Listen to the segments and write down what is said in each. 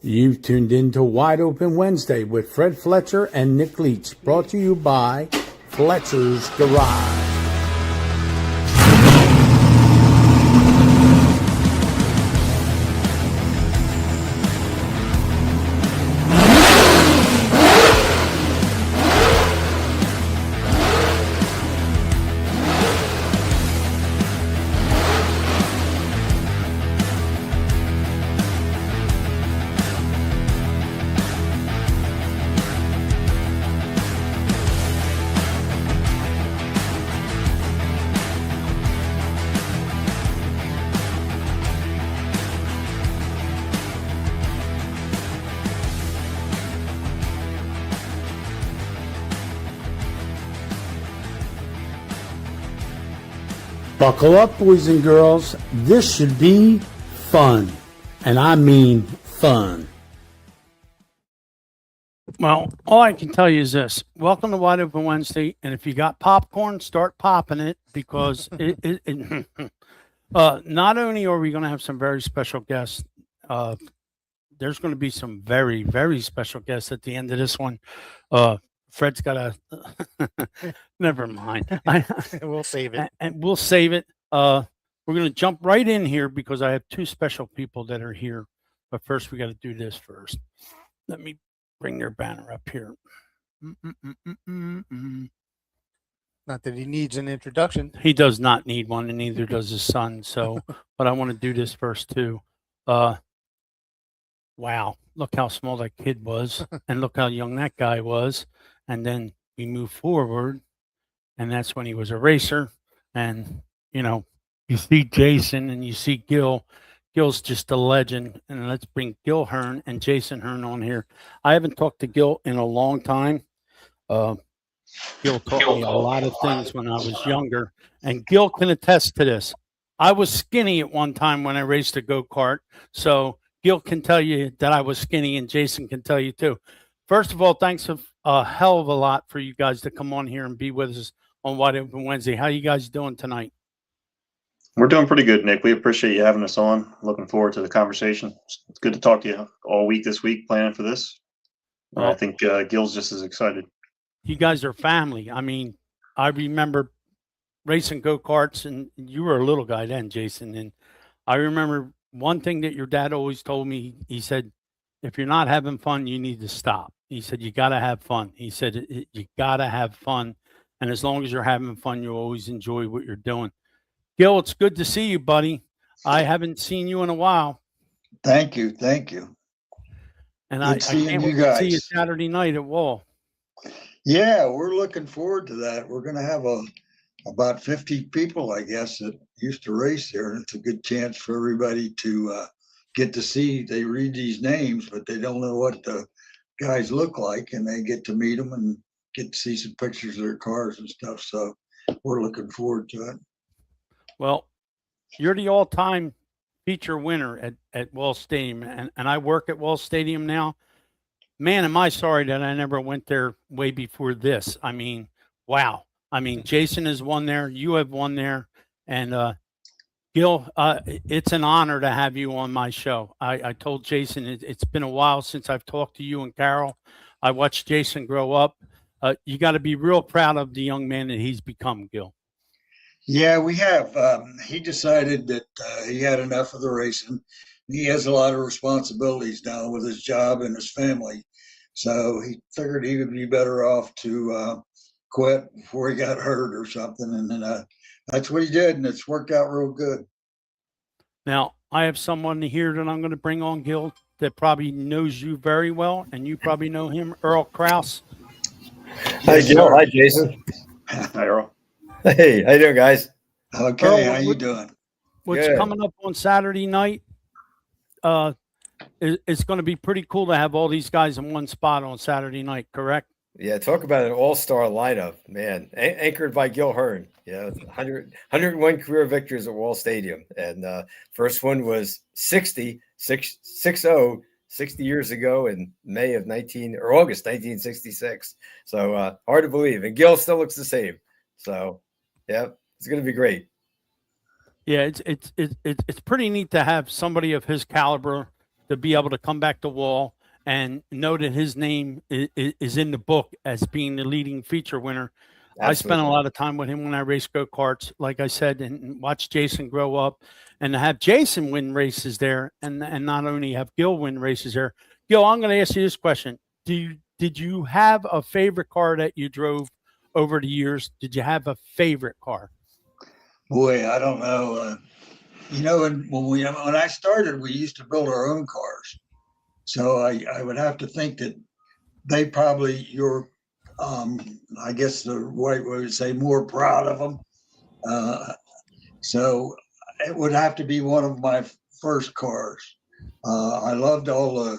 You've tuned into Wide Open Wednesday with Fred Fletcher and Nick Leach, brought to you by Fletcher's Garage. Buckle up, boys and girls. This should be fun. And I mean fun. Well, all I can tell you is this. Welcome to Wide Open Wednesday. And if you got popcorn, start popping it because not only are we going to have some very special guests, there's going to be some very, very special guests at the end of this one. Fred's got a never mind. We'll save it. And we'll save it. We're going to jump right in here because I have two special people that are here. But first, we got to do this first. Let me bring their banner up here. Not that he needs an introduction. He does not need one, and neither does his son. So, but I want to do this first too. Wow, look how small that kid was, and look how young that guy was. And then we move forward, and that's when he was a racer. And, you know, you see Jason and you see Gil. Gil's just a legend. And let's bring Gil Hearn and Jason Hearn on here. I haven't talked to Gil in a long time. Gil taught me a lot of things when I was younger. And Gil can attest to this. I was skinny at one time when I raced a go-kart. So Gil can tell you that I was skinny, and Jason can tell you too. First of all, thanks a hell of a lot for you guys to come on here and be with us on Wide Open Wednesday. How you guys doing tonight? We're doing pretty good, Nick. We appreciate you having us on. Looking forward to the conversation. It's good to talk to you all week this week, planning for this. Well, I think Gil's just as excited. You guys are family. I mean, I remember racing go-karts, and you were a little guy then, Jason. And I remember one thing that your dad always told me. He said, if you're not having fun, you need to stop. He said, you got to have fun. He said, you got to have fun. And as long as you're having fun, you always enjoy what you're doing. Gil, it's good to see you, buddy. I haven't seen you in a while. Thank you. Thank you. And I can't wait to see you Saturday night at Wall. Yeah, we're looking forward to that. We're going to have about 50 people, I guess, that used to race there. And it's a good chance for everybody to get to see. They read these names, but they don't know what the guys look like, and they get to meet them and get to see some pictures of their cars and stuff. So we're looking forward to it. Well, you're the all-time feature winner at Wall Stadium, and I work at Wall Stadium now. Man, am I sorry that I never went there way before this. I mean, wow. I mean, Jason has won there. You have won there. And Gil, it's an honor to have you on my show. I told Jason it's been a while since I've talked to you and Carol. I watched Jason grow up. You got to be real proud of the young man that he's become, Gil. Yeah, we have. He decided that he had enough of the racing. He has a lot of responsibilities now with his job and his family. So he figured he would be better off to quit before he got hurt or something. And then that's what he did, and it's worked out real good. Now, I have someone here that I'm going to bring on, Gil, that probably knows you very well, and you probably know him, Earl Kraus. Hi, Gil. Hi, Jason. Hi, Earl. Hey, how you doing, guys? Okay, Earl, how you doing? What's Good. coming up on Saturday night? It's going to be pretty cool to have all these guys in one spot on Saturday night, correct? Yeah, talk about an all-star lineup, man. Anchored by Gil Hearn. Yeah, 101 career victories at Wall Stadium. And first one was 60 years ago in August 1966. So hard to believe. And Gil still looks the same. So, yeah, it's going to be great. Yeah, it's pretty neat to have somebody of his caliber to be able to come back to Wall and know that his name is in the book as being the leading feature winner. I spent a Absolutely. lot of time with him when I raced go-karts, like I said, and watched Jason grow up, and to have Jason win races there, and not only have Gil win races there. Gil, I'm going to ask you this question. Did you have a favorite car that you drove over the years? Did you have a favorite car? Boy, I don't know. When I started, we used to build our own cars. So I would have to think that they probably, I guess the right way would say, more proud of them. So it would have to be one of my first cars. I loved all the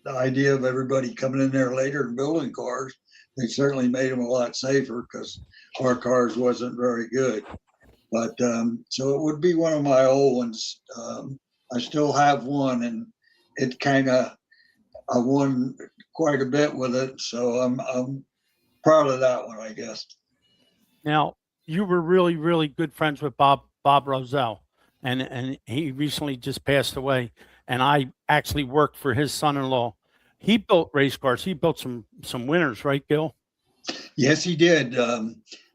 idea of everybody coming in there later and building cars. They certainly made them a lot safer because our cars wasn't very good. But so it would be one of my old ones. I still have one, and it I won quite a bit with it. So I'm proud of that one, I guess. Now, you were really, really good friends with Bob Roselle, and he recently just passed away. And I actually worked for his son-in-law. He built race cars. He built some winners, right, Gil? Yes, he did.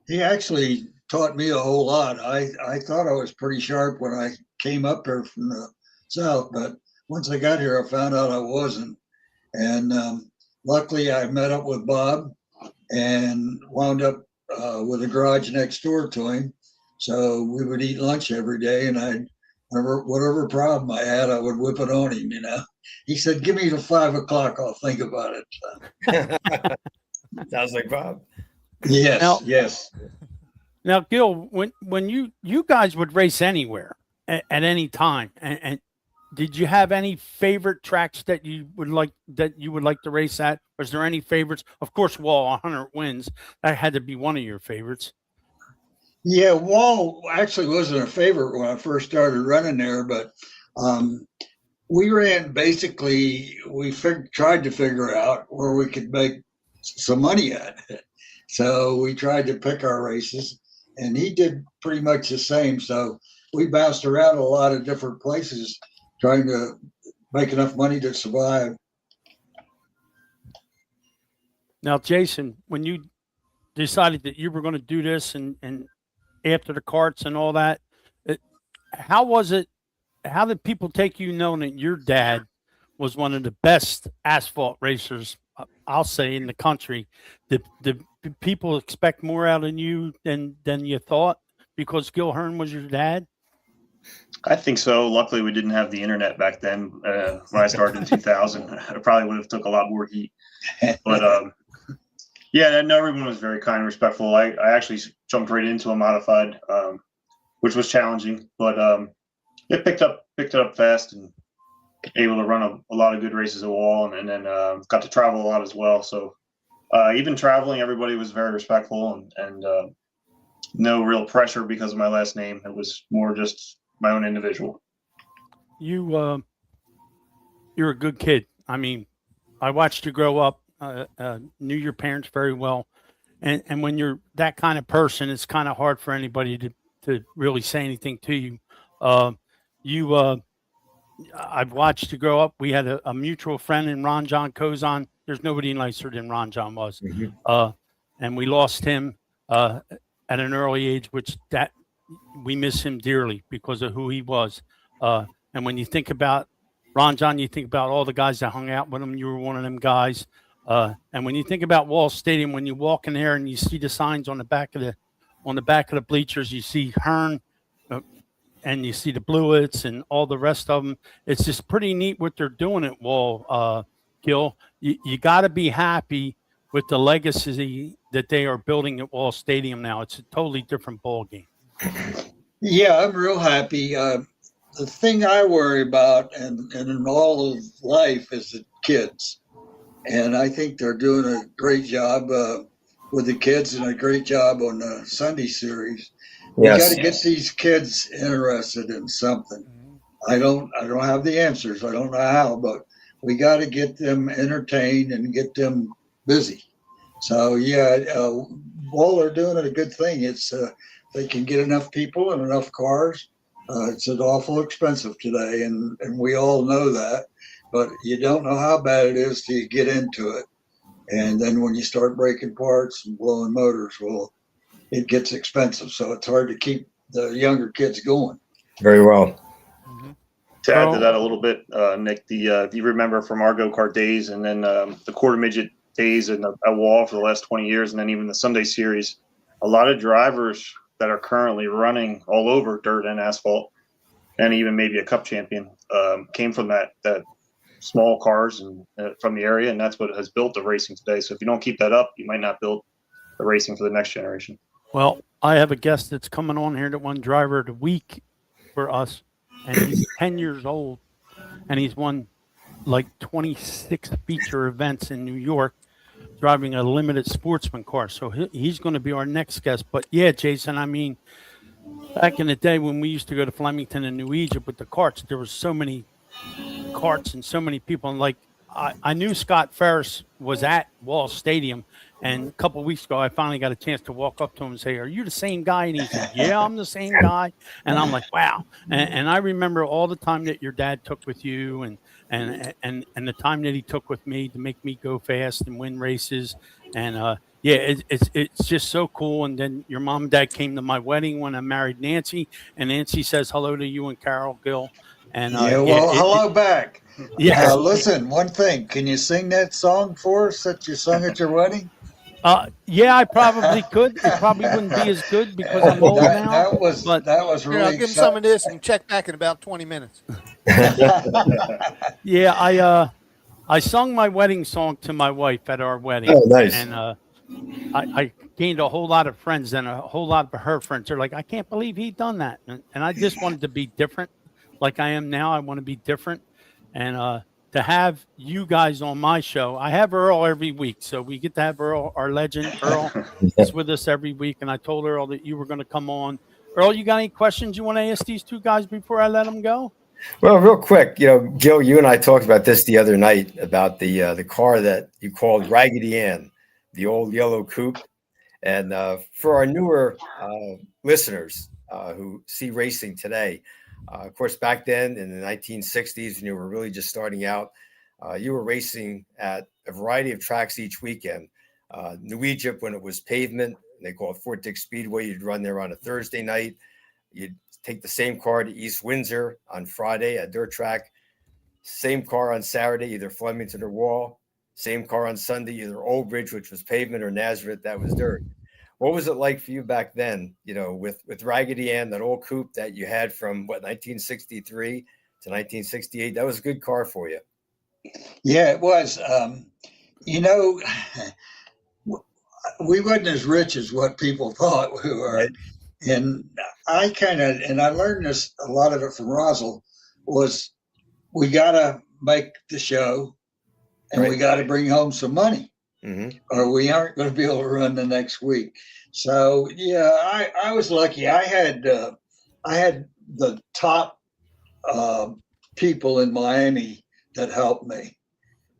He actually taught me a whole lot. I thought I was pretty sharp when I came up here from the South, but once I got here, I found out I wasn't. And luckily, I met up with Bob and wound up with a garage next door to him. So we would eat lunch every day, and whatever problem I had, I would whip it on him. He said, "Give me till 5 o'clock. I'll think about it." Sounds like Bob. Yes, Now- yes. Now, Gil, when you guys would race anywhere at any time, and did you have any favorite tracks that you would like to race at? Was there any favorites? Of course, Wall 100 wins. That had to be one of your favorites. Yeah, Wall actually wasn't a favorite when I first started running there, but we ran basically, tried to figure out where we could make some money at it. So we tried to pick our races, and he did pretty much the same. So we bounced around a lot of different places trying to make enough money to survive. Now, Jason, when you decided that you were going to do this and after the carts and all that, how was it? How did people take you knowing that your dad was one of the best asphalt racers, I'll say, in the country? Did people expect more out of you than you thought because Gil Hearn was your dad? I think so. Luckily, we didn't have the internet back then. When I started in 2000, I probably would have took a lot more heat. But yeah, no, everyone was very kind and respectful. I actually jumped right into a modified, which was challenging, but it picked it up fast and able to run a lot of good races at Wall, and then got to travel a lot as well. So even traveling, everybody was very respectful and no real pressure because of my last name. It was more just my own individual. You're a good kid. I mean, I watched you grow up, knew your parents very well. And when you're that kind of person, it's kind of hard for anybody to really say anything to you. I've watched you grow up. We had a mutual friend in Ron John Kozon. There's nobody nicer than Ron John was. Mm-hmm. And we lost him at an early age, which that we miss him dearly because of who he was. And when you think about Ron John, you think about all the guys that hung out with him. You were one of them guys. And when you think about Wall Stadium, when you walk in there and you see the signs on the back of the bleachers, you see Hearn, and you see the Blewitts and all the rest of them. It's just pretty neat what they're doing at Wall, Gil. You got to be happy with the legacy that they are building at Wall Stadium now. It's a totally different ball game. Yeah, I'm real happy. The thing I worry about and in all of life is the kids. And I think they're doing a great job with the kids and a great job on the Sunday series. We got to get these kids interested in something. I don't have the answers. I don't know how, but we got to get them entertained and get them busy. So yeah, Wall are doing a good thing. It's they can get enough people and enough cars. It's an awful expensive today, and we all know that. but you don't know how bad it is till you get into it. And then when you start breaking parts and blowing motors, well, it gets expensive. So it's hard to keep the younger kids going. Very well. To add to Well- that a little bit, Nick, if you remember from our go-kart days and then the quarter midget days at Wall for the last 20 years, and then even the Sunday series, a lot of drivers that are currently running all over dirt and asphalt, and even maybe a cup champion, came from that small cars and from the area, and that's what has built the racing today. So if you don't keep that up, you might not build the racing for the next generation. Well, I have a guest that's coming on here that won driver of the week for us, and he's 10 years old, and he's won like 26 feature events in New York driving a limited sportsman car. So he's going to be our next guest. But yeah, Jason, I mean, back in the day when we used to go to Flemington and New Egypt with the carts, there was so many carts and so many people. And like, I knew Scott Ferris was at Wall Stadium. And a couple of weeks ago, I finally got a chance to walk up to him and say, "Are you the same guy?" And he said, "Yeah, I'm the same guy." And I'm like, "Wow!" And I remember all the time that your dad took with you, and the time that he took with me to make me go fast and win races. And yeah, it's just so cool. And then your mom and dad came to my wedding when I married Nancy, and Nancy says hello to you and Carol Gill. And Yeah, well, hello back. Yeah, Listen, one thing. Can you sing that song for us that you sung at your wedding? yeah, I probably could. It probably wouldn't be as good because I'm old now. That was but- Here, really I'll give him some of this and check back in about 20 minutes. Yeah, I sung my wedding song to my wife at our wedding. Oh, nice. And I gained a whole lot of friends, and a whole lot of her friends are like, "I can't believe he done that." And I just wanted to be different, like I am now. I want to be different, and to have you guys on my show, I have Earl every week, so we get to have Earl, our legend. Earl is with us every week, and I told Earl that you were going to come on. Earl, you got any questions you want to ask these two guys before I let them go? Well, real quick, Gil, you and I talked about this the other night about the car that you called Raggedy Ann, the old yellow coupe. And for our newer listeners who see racing today, of course, back then in the 1960s, when you were really just starting out, you were racing at a variety of tracks each weekend. New Egypt, when it was pavement, they call it Fort Dix Speedway, you'd run there on a Thursday night. You'd take the same car to East Windsor on Friday, a dirt track. Same car on Saturday, either Flemington or Wall. Same car on Sunday, either Old Bridge, which was pavement, or Nazareth, that was dirt. What was it like for you back then, with Raggedy Ann, that old coupe that you had from, 1963 to 1968? That was a good car for you. Yeah, it was. We wasn't as rich as what people thought we were. Right. And I learned this, a lot of it from Rosal, was we got to make the show and we Right. got to bring home some money, Mm-hmm. or we aren't going to be able to run the next week. So yeah, I was lucky. I had the top people in Miami that helped me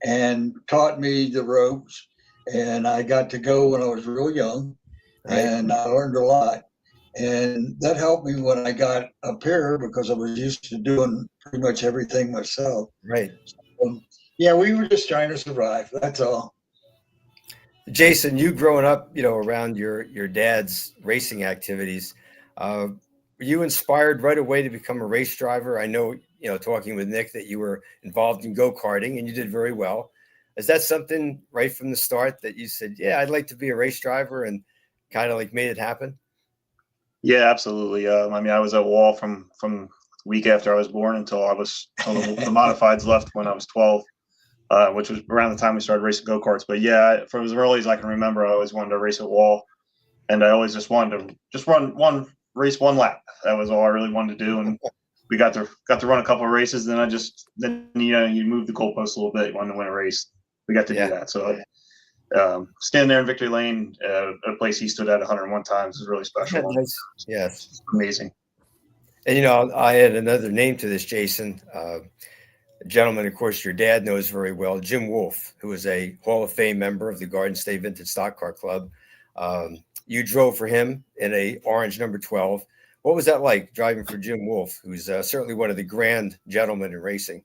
and taught me the ropes, and I got to go when I was real young, Right. and I learned a lot, and that helped me when I got up here because I was used to doing pretty much everything myself. Right. Yeah, we were just trying to survive. That's all. Jason, you growing up, around your dad's racing activities, were you inspired right away to become a race driver? I know, talking with Nick, that you were involved in go-karting and you did very well. Is that something right from the start that you said, yeah, I'd like to be a race driver, and kind of like made it happen? Yeah, absolutely. I was at Wall from the week after I was born until the modifieds left when I was 12. Which was around the time we started racing go-karts. But yeah, from as early as I can remember, I always wanted to race at Wall, and I always just wanted to run one lap. That was all I really wanted to do. And we got to run a couple of races. Then you move the goalpost a little bit. You wanted to win a race. We got to do that. So standing there in Victory Lane, a place he stood at 101 times, is really special. Nice. Yes. It's amazing. And I had another name to this, Jason. A gentleman, of course, your dad knows very well, Jim Wolfe, who is a Hall of Fame member of the Garden State Vintage Stock Car Club. You drove for him in a orange number 12. What was that like, driving for Jim Wolfe, who's certainly one of the grand gentlemen in racing?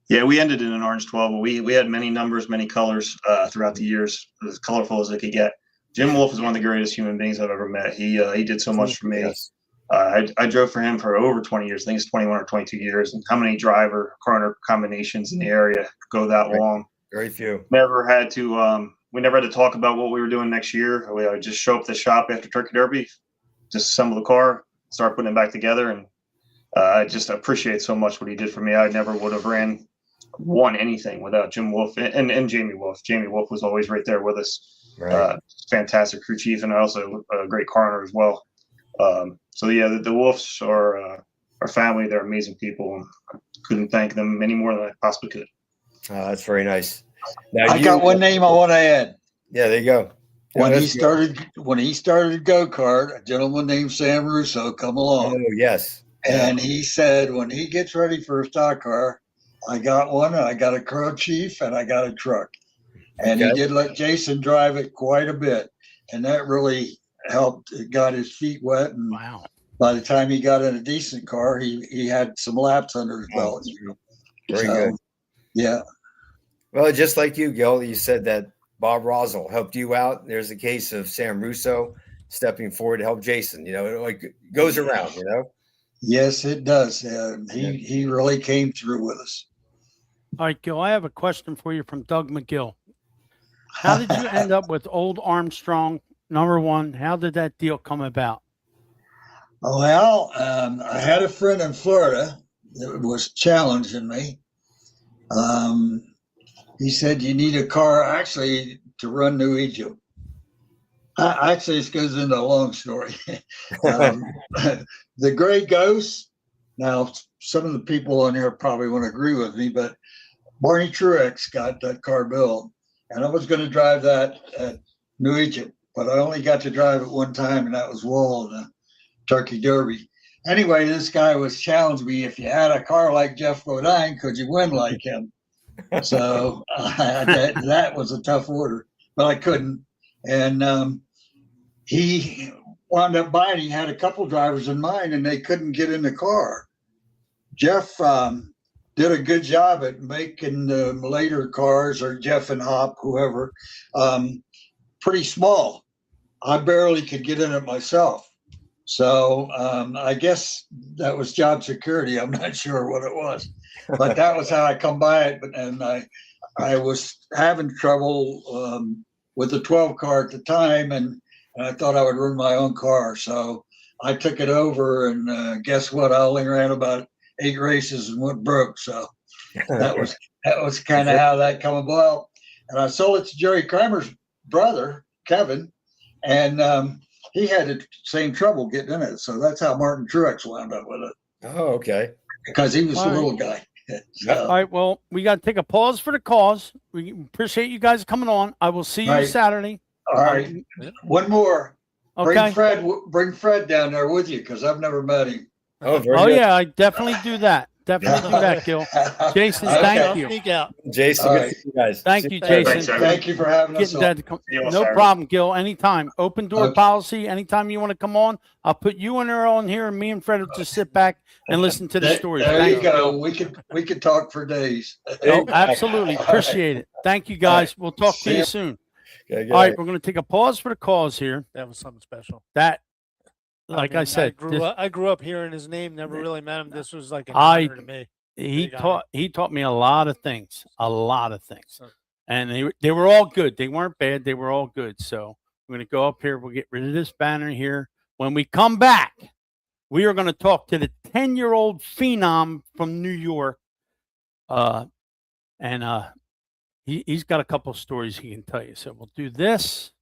Yeah, we ended in an orange 12. But we had many numbers, many colors throughout the years, as colorful as they could get. Jim Wolf is one of the greatest human beings I've ever met. He did so much for me. Yes. I drove for him for over 20 years. I think it's 21 or 22 years. And how many driver corner combinations in the area go that Right. long? Very few. Never had to. We never had to talk about what we were doing next year. We would just show up at the shop after Turkey Derby, just assemble the car, start putting it back together, and I just appreciate so much what he did for me. I never would have won anything without Jim Wolf and Jamie Wolf. Jamie Wolf was always right there with us. Right. Fantastic crew chief, and also a great coroner as well. So yeah, the Wolves are our family. They're amazing people, and I couldn't thank them any more than I possibly could. That's very nice. Now I got one name I want to add. Yeah, there you go. When Yeah, he that's good. started go-kart, a gentleman named Sam Russo come along. Oh, yes. And he said, when he gets ready for a stock car, I got one, I got a crew chief, and I got a truck. And Okay. he did let Jason drive it quite a bit. And that really helped. It got his feet wet. And Wow. by the time he got in a decent car, he had some laps under his belt. Very So, good. Yeah. Well, just like you, Gil, you said that Bob Rosal helped you out. There's a case of Sam Russo stepping forward to help Jason. You know, it like goes around, you know? Yes, it does. He really came through with us. All right, Gil, I have a question for you from Doug McGill. How did you end up with Old Armstrong, number one? How did that deal come about? Well, I had a friend in Florida that was challenging me. He said, you need a car actually to run New Egypt. Actually, this goes into a long story. The Gray Ghost. Now, some of the people on here probably won't agree with me, but Barney Truex got that car built, and I was going to drive that at New Egypt, but I only got to drive it one time, and that was Wall in the Turkey Derby. Anyway, this guy was challenging me. If you had a car like Jeff Bodine, could you win like him? So that was a tough order, but I couldn't. And he wound up buying. He had a couple drivers in mind, and they couldn't get in the car. Jeff did a good job at making the later cars, or Jeff and Hop, whoever, pretty small. I barely could get in it myself. So I guess that was job security. I'm not sure what it was, but that was how I come by it. And I was having trouble with the 12 car at the time, and I thought I would run my own car. So I took it over, and guess what? I only ran about 8 races and went broke. So that was kind of how that come about. And I sold it to Jerry Kramer's brother, Kevin, and he had the same trouble getting in it. So that's how Martin Truex wound up with it, Oh, okay. because he was All the right. little guy. All right, well, we got to take a pause for the cause. We appreciate you guys coming on. I will see you Right. Saturday. All right. One more. Okay. Bring Fred down there with you, because I've never met him. Oh, very Oh, good. yeah, I definitely do that. Definitely do that, Gil. Jason, Okay. thank you. Sneak out. Jason, All good right. to see you guys. Thank See you, Saturday. Jason. Thanks, Thank you for having us Getting on. that to come. See you all No Saturday. problem, Gil. Anytime. Open door Okay. policy. Anytime you want to come on, I'll put you and her on here, and me and Fred will just sit back and listen to the stories. There Thank you go. We could talk for days. Oh, absolutely. Appreciate it. Thank you, guys. We'll talk to you soon. Okay, good All right, night. we're going to take a pause for the cause here. That was something special. That, like I said, I grew up hearing his name. Never really met him. This was like an I- honor to me. he big honor. taught me a lot of things, So- and they were all good. They weren't bad. They were all good. So we're going to go up here. We'll get rid of this banner here. When we come back, we are going to talk to the 10-year-old phenom from New York, and he's got a couple stories he can tell you. So we'll do this.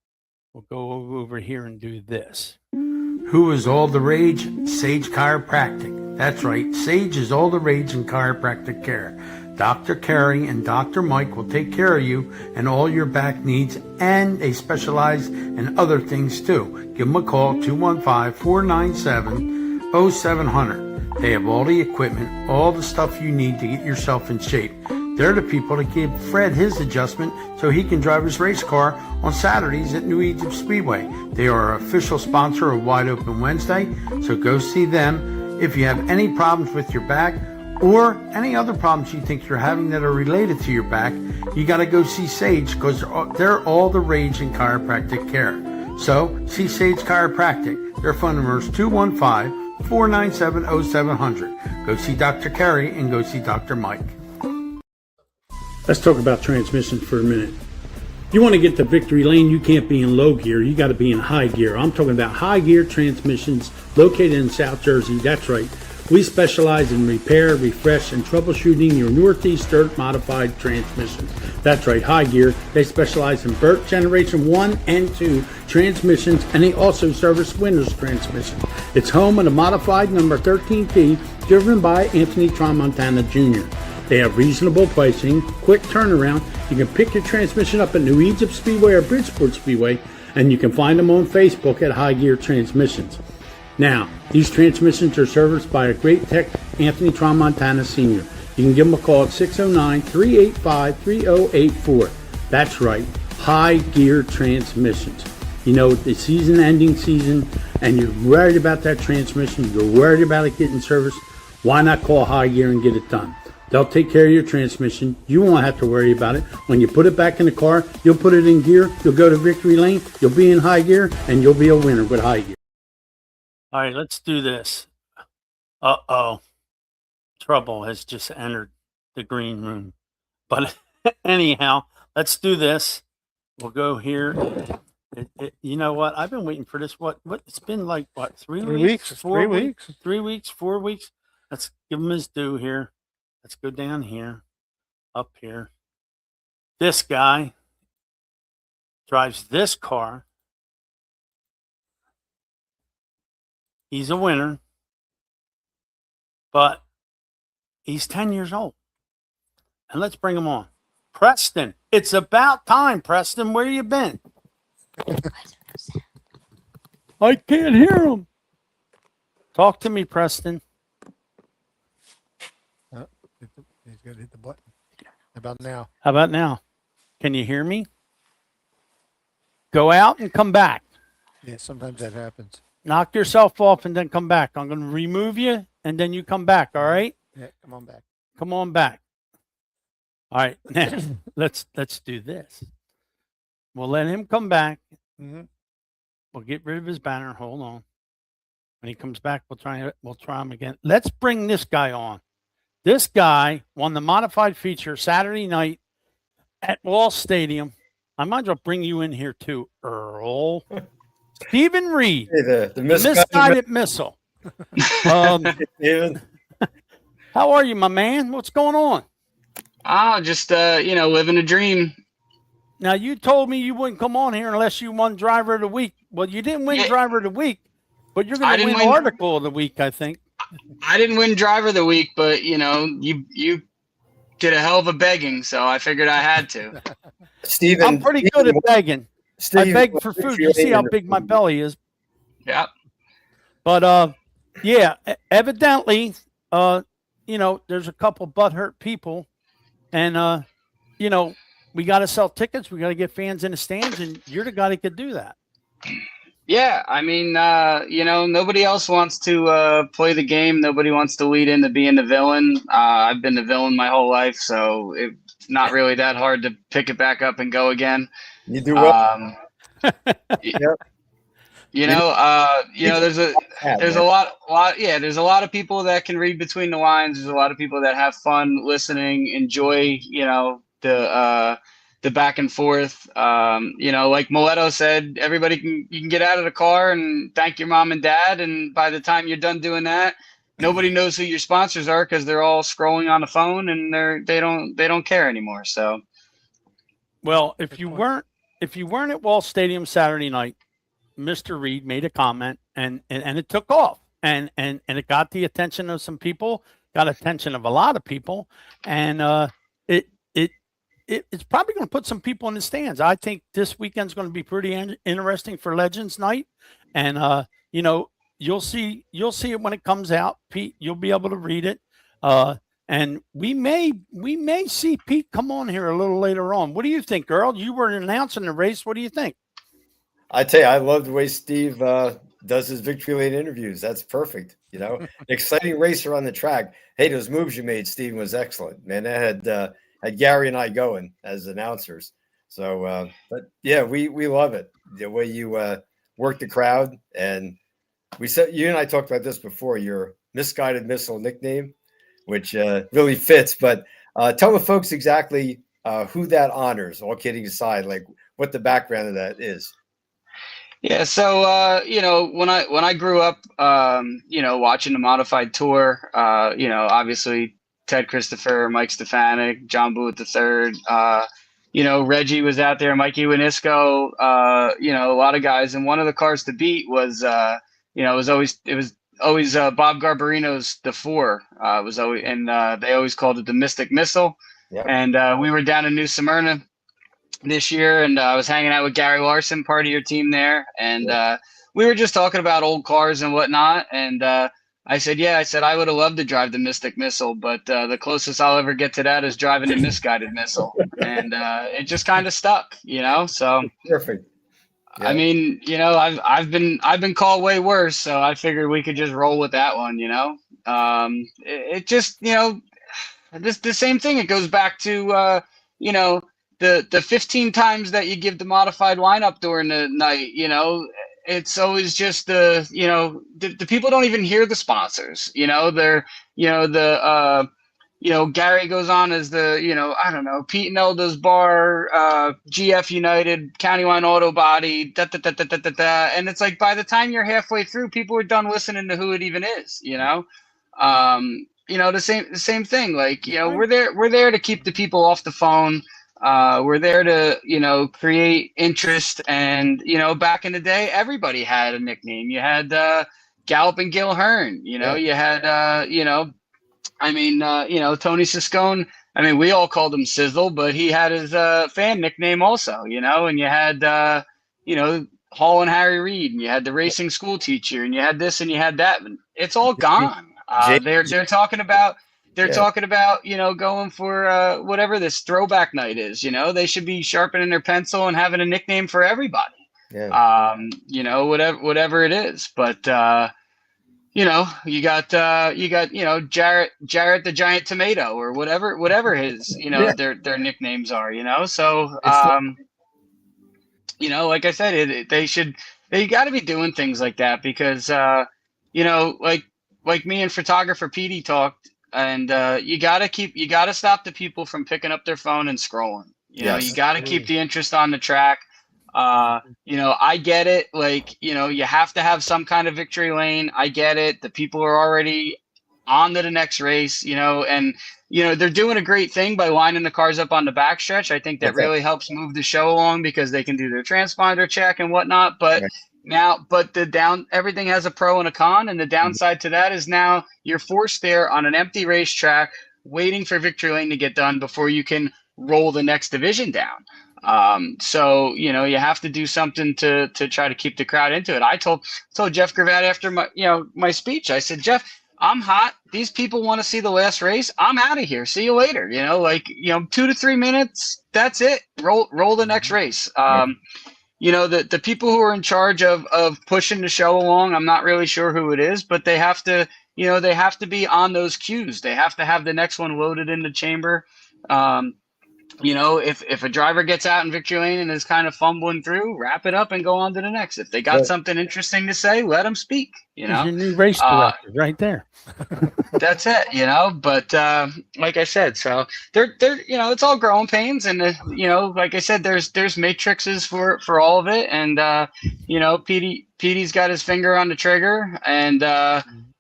We'll go over here and do this. Who is all the rage? Sage Chiropractic. That's right. Sage is all the rage in chiropractic care. Dr. Carey and Dr. Mike will take care of you and all your back needs, and they specialize in other things too. Give them a call, 215-497-0700. They have all the equipment, all the stuff you need to get yourself in shape. They're the people that give Fred his adjustment so he can drive his race car on Saturdays at New Egypt Speedway. They are our official sponsor of Wide Open Wednesday, so go see them. If you have any problems with your back or any other problems you think you're having that are related to your back, you got to go see Sage because they're all the rage in chiropractic care. So see Sage Chiropractic. Their phone number is 215-497-0700. Go see Dr. Kerry and go see Dr. Mike. Let's talk about transmissions for a minute. You want to get to victory lane, you can't be in low gear. You got to be in high gear. I'm talking about high gear transmissions located in South Jersey. That's right. We specialize in repair, refresh, and troubleshooting your Northeast Dirt modified transmissions. That's right, high gear. They specialize in Burt Generation 1 and 2 transmissions, and they also service Winters transmissions. It's home of the modified number 13P, driven by Anthony Tramontana Jr. They have reasonable pricing, quick turnaround. You can pick your transmission up at New Egypt Speedway or Bridgeport Speedway, and you can find them on Facebook at High Gear Transmissions. Now, these transmissions are serviced by a great tech, Anthony Tramontana Sr. You can give him a call at 609-385-3084. That's right, High Gear Transmissions. You know, the season-ending season, and you're worried about that transmission, you're worried about it getting serviced, why not call High Gear and get it done? They'll take care of your transmission. You won't have to worry about it. When you put it back in the car, you'll put it in gear, you'll go to victory lane, you'll be in high gear, and you'll be a winner with high gear. All right, let's do this. Uh-oh. Trouble has just entered the green room. But anyhow, let's do this. We'll go here. You know what? I've been waiting for this. What? It's been like, what, 3 weeks? 3 weeks. 3 weeks, 4 weeks. Let's give him his due here. Let's go down here, up here. This guy drives this car. He's a winner, but he's 10 years old. And let's bring him on. Preston, it's about time, Preston. Where you been? I can't hear him. Talk to me, Preston. He's got to hit the button. How about now? How about now? Can you hear me? Go out and come back. Yeah, sometimes that happens. Knock yourself off and then come back. I'm going to remove you and then you come back. All right? Yeah, come on back. Come on back. All right. Now let's do this. We'll let him come back. Mm-hmm. We'll get rid of his banner. Hold on. When he comes back, we'll try him again. Let's bring this guy on. This guy won the modified feature Saturday night at Wall Stadium. I might as well bring you in here too, Earl. Stephen Reed, Hey, the misguided missile. Steven. How are you, my man? What's going on? Just living a dream. Now, you told me you wouldn't come on here unless you won Driver of the Week. Well, you didn't win Yeah. Driver of the Week, but you're I going to didn't win win- Article of the Week, I think. I didn't win driver of the week, but you did a hell of a begging, so I figured I had to. Steven, I'm pretty good at begging. Steven, I beg for food. You see how big my belly is. Yeah. But yeah, evidently, there's a couple butthurt people, and we got to sell tickets. We got to get fans in the stands, and you're the guy that could do that. Yeah, I mean, nobody else wants to play the game. Nobody wants to lead into being the villain. I've been the villain my whole life, so it's not really that hard to pick it back up and go again. You do well. There's a lot of people that can read between the lines. There's a lot of people that have fun listening, enjoy, the back and forth. Like Mileto said, you can get out of the car and thank your mom and dad, and by the time you're done doing that, nobody knows who your sponsors are because they're all scrolling on the phone and they don't care anymore. So, well, if you weren't at Wall Stadium Saturday night, Mr. Reed made a comment and it took off and it got the attention of some people, got attention of a lot of people, and it's probably going to put some people in the stands. I think this weekend's going to be pretty interesting for Legends Night, and you'll see it when it comes out. Pete, you'll be able to read it, and we may see Pete come on here a little later on. What do you think, Earl? You were announcing the race. What do you think? I tell you, I love the way Steve does his victory lane interviews. That's perfect. You know, an exciting racer on the track. Hey, those moves you made, Steven, was excellent, man. That had Gary and I going as announcers. So, but yeah, we love it. The way you work the crowd, and we said, you and I talked about this before, your misguided missile nickname, which really fits. But tell the folks exactly who that honors, all kidding aside, like what the background of that is. Yeah, so you know, when I grew up, you know, watching the modified tour, you know, obviously Ted Christopher, Mike Stefanik, John Blewett III, you know, Reggie was out there, Mikey Winisco, you know, a lot of guys, and one of the cars to beat was, you know, it was always Bob Garbarino's the 4, was always, and they always called it the Mystic Missile, Yep. and we were down in New Smyrna this year, and I was hanging out with Gary Larson, part of your team there, and we were just talking about old cars and whatnot, and I said, I would have loved to drive the Mystic Missile, but the closest I'll ever get to that is driving the Misguided Missile, and it just kind of stuck, you know. So Perfect. Yeah. I mean, you know, I've been called way worse, so I figured we could just roll with that one, you know. It just, you know, the same thing. It goes back to you know, the 15 times that you give the modified lineup during the night, you know, it's always just you know, the people don't even hear the sponsors, you know, they're, you know, you know, Gary goes on as the, you know, I don't know, Pete and Elda's Bar, GF United, County Line Auto Body, and it's like by the time you're halfway through, people are done listening to who it even is, you know. You know, the same thing. Like, you know, we're there to keep the people off the phone. We're there to, you know, create interest. And, you know, back in the day, everybody had a nickname. You had Gallup and Gil Hearn, you know, you had, you know, I mean, you know, Tony Siscone. I mean, we all called him Sizzle, but he had his fan nickname also, you know, and you had, you know, Hall and Harry Reid, and you had the racing school teacher, and you had this and you had that. It's all gone. They're talking about you know, going for whatever this throwback night is. You know, they should be sharpening their pencil and having a nickname for everybody. Yeah. You know, whatever it is, but you know, you got you know, Jarrett the Giant Tomato, or whatever his, you know, their nicknames are. You know, so you know, like I said, they got to be doing things like that, because you know, like me and photographer Petey talked, and you gotta stop the people from picking up their phone and scrolling. You know, you gotta keep the interest on the track. You know, I get it. Like, you know, you have to have some kind of victory lane. I get it. The people are already on to the next race, you know, and, you know, they're doing a great thing by lining the cars up on the backstretch. I think that really helps move the show along, because they can do their transponder check and whatnot. But everything has a pro and a con, and the downside to that is now you're forced there on an empty racetrack, waiting for victory lane to get done before you can roll the next division down. So, you know, you have to do something to try to keep the crowd into it. I told Jeff Gravatt after my speech, I said, Jeff, I'm hot. These people want to see the last race. I'm out of here. See you later. You know, like, you know, 2 to 3 minutes. That's it. Roll the next race. You know, the people who are in charge of pushing the show along, I'm not really sure who it is, but they have to, you know, they have to be on those cues. They have to have the next one loaded in the chamber. You know, if a driver gets out in victory lane and is kind of fumbling through, wrap it up and go on to the next. If they got something interesting to say, let them speak. You know, your new race director right there. That's it. You know, but like I said, so they're you know, it's all growing pains, and you know, like I said, there's matrices for all of it, and you know, Petey's got his finger on the trigger, and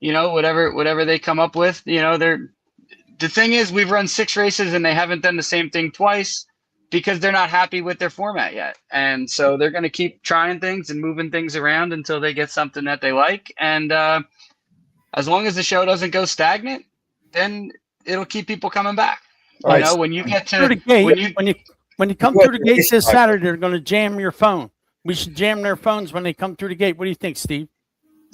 you know, whatever they come up with, you know, the thing is, we've run 6 races and they haven't done the same thing twice, because they're not happy with their format yet. And so they're going to keep trying things and moving things around until they get something that they like. And as long as the show doesn't go stagnant, then it'll keep people coming back. You know, when you get to the gate, when you come through the gates this Saturday, they're going to jam your phone. We should jam their phones when they come through the gate. What do you think, Steve?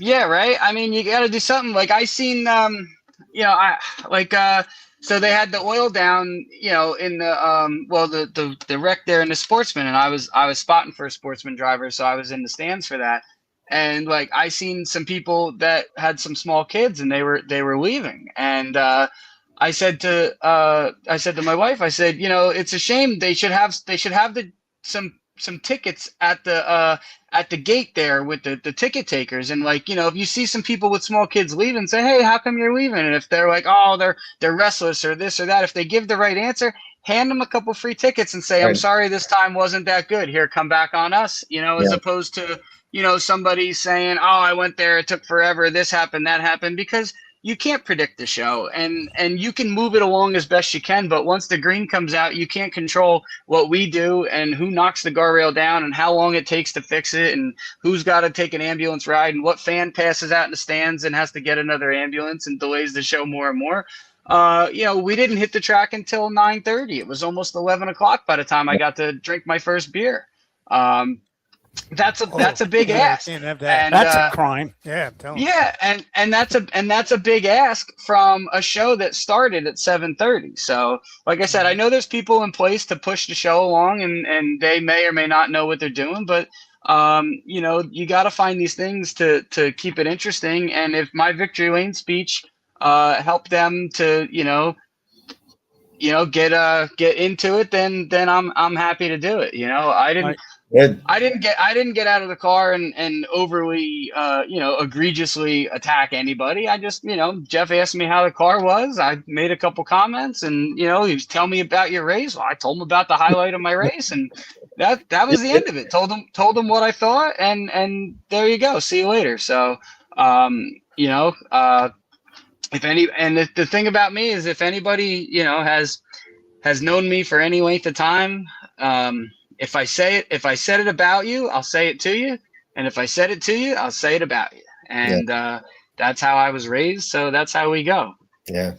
Yeah, right. I mean, you got to do something. Like I seen you know, so they had the oil down, you know, in the wreck there in the Sportsman, and I was spotting for a Sportsman driver, so I was in the stands for that. And like I seen some people that had some small kids and they were leaving. And I said to my wife, I said, you know, it's a shame. They should have some tickets at the gate there with the ticket takers. And like, you know, if you see some people with small kids leaving, say, hey, how come you're leaving? And if they're like, oh, they're restless or this or that, if they give the right answer, hand them a couple free tickets and say, I'm Right. sorry, this time wasn't that good. Here, come back on us, you know, as Yeah. opposed to, you know, somebody saying, oh, I went there, it took forever, this happened, that happened, because you can't predict the show, and you can move it along as best you can, but once the green comes out, you can't control what we do and who knocks the guardrail down and how long it takes to fix it and who's got to take an ambulance ride and what fan passes out in the stands and has to get another ambulance and delays the show more and more. You know, we didn't hit the track until 9:30. It was almost 11 o'clock by the time I got to drink my first beer. That's a big yeah, ask. Can't have that. And That's a crime. Yeah, I'm telling you. yeah, and that's a big ask from a show that started at 7:30. So, like I said, I know there's people in place to push the show along, and they may or may not know what they're doing, but you know, you got to find these things to keep it interesting. And if my victory lane speech helped them to, you know, get into it, then I'm happy to do it. You know, Good. I didn't get out of the car and overly, you know, egregiously attack anybody. I just, you know, Jeff asked me how the car was. I made a couple comments, and you know, he was telling me about your race. Well, I told him about the highlight of my race, and that was the end of it. Told him what I thought, and there you go. See you later. So, you know, the thing about me is, if anybody, you know, has known me for any length of time, if I said it about you, I'll say it to you. And if I said it to you, I'll say it about you. And that's how I was raised. So that's how we go. Yeah.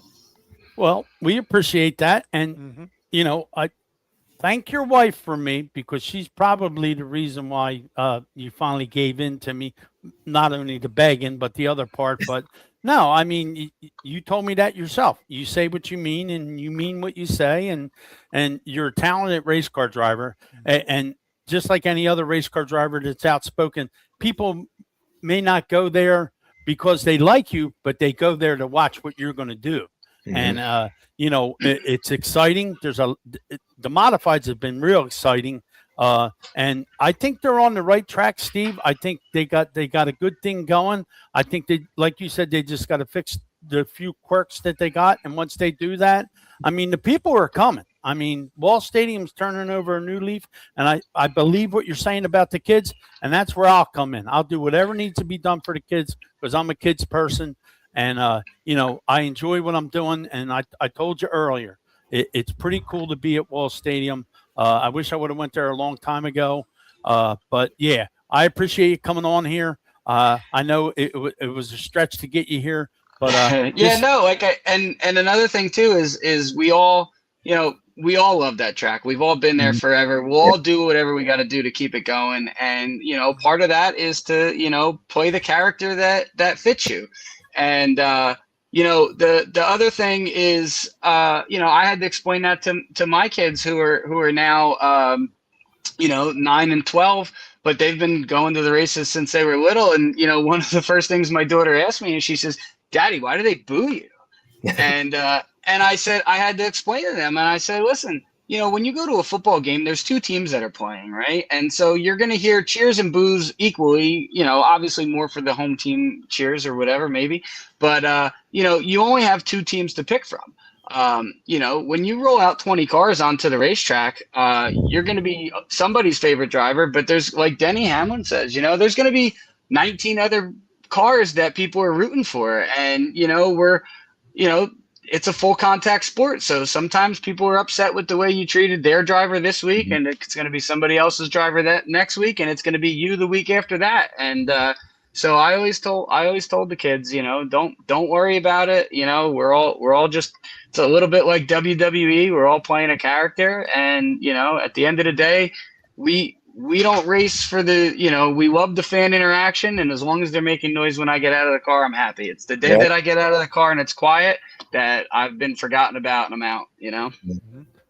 Well, we appreciate that. And, Mhm. you know, I thank your wife for me, because she's probably the reason why you finally gave in to me, not only the begging, but the other part. But no, I mean, you told me that yourself. You say what you mean, and you mean what you say, and you're a talented race car driver. And just like any other race car driver that's outspoken, people may not go there because they like you, but they go there to watch what you're going to do. Mhm. And you know, it's exciting. The modifieds have been real exciting, and I think they're on the right track, Steve. I think they got a good thing going. I think they, like you said, they just got to fix the few quirks that they got, and once they do that, I mean, the people are coming. I mean, Wall Stadium's turning over a new leaf, and I believe what you're saying about the kids, and that's where I'll come in. I'll do whatever needs to be done for the kids, because I'm a kids person. And, you know, I enjoy what I'm doing. And I told you earlier, it's pretty cool to be at Wall Stadium. I wish I would have went there a long time ago. But yeah, I appreciate you coming on here. I know it was a stretch to get you here, but yeah, no, like and another thing too is we all, you know, we all love that track. We've all been there forever. We'll all do whatever we got to do to keep it going. And, you know, part of that is to, you know, play the character that fits you. And, you know, the other thing is, you know, I had to explain that to my kids who are now, you know, 9 and 12, but they've been going to the races since they were little. And, you know, one of the first things my daughter asked me, and she says, Daddy, why do they boo you? And I said, I had to explain to them. And I said, listen, you know, when you go to a football game, there's two teams that are playing, right? And so you're going to hear cheers and boos equally, you know, obviously more for the home team cheers or whatever, maybe. But, you know, you only have two teams to pick from. You know, when you roll out 20 cars onto the racetrack, you're going to be somebody's favorite driver. But there's, like Denny Hamlin says, you know, there's going to be 19 other cars that people are rooting for. And, you know, it's a full contact sport. So sometimes people are upset with the way you treated their driver this week, and it's going to be somebody else's driver that next week, and it's going to be you the week after that. And so I always told the kids, you know, don't worry about it. You know, we're all just, it's a little bit like WWE. We're all playing a character, and you know, at the end of the day, we don't race for the, you know, we love the fan interaction, and as long as they're making noise when I get out of the car, I'm happy. It's the day that I get out of the car and it's quiet that I've been forgotten about and I'm out, you know?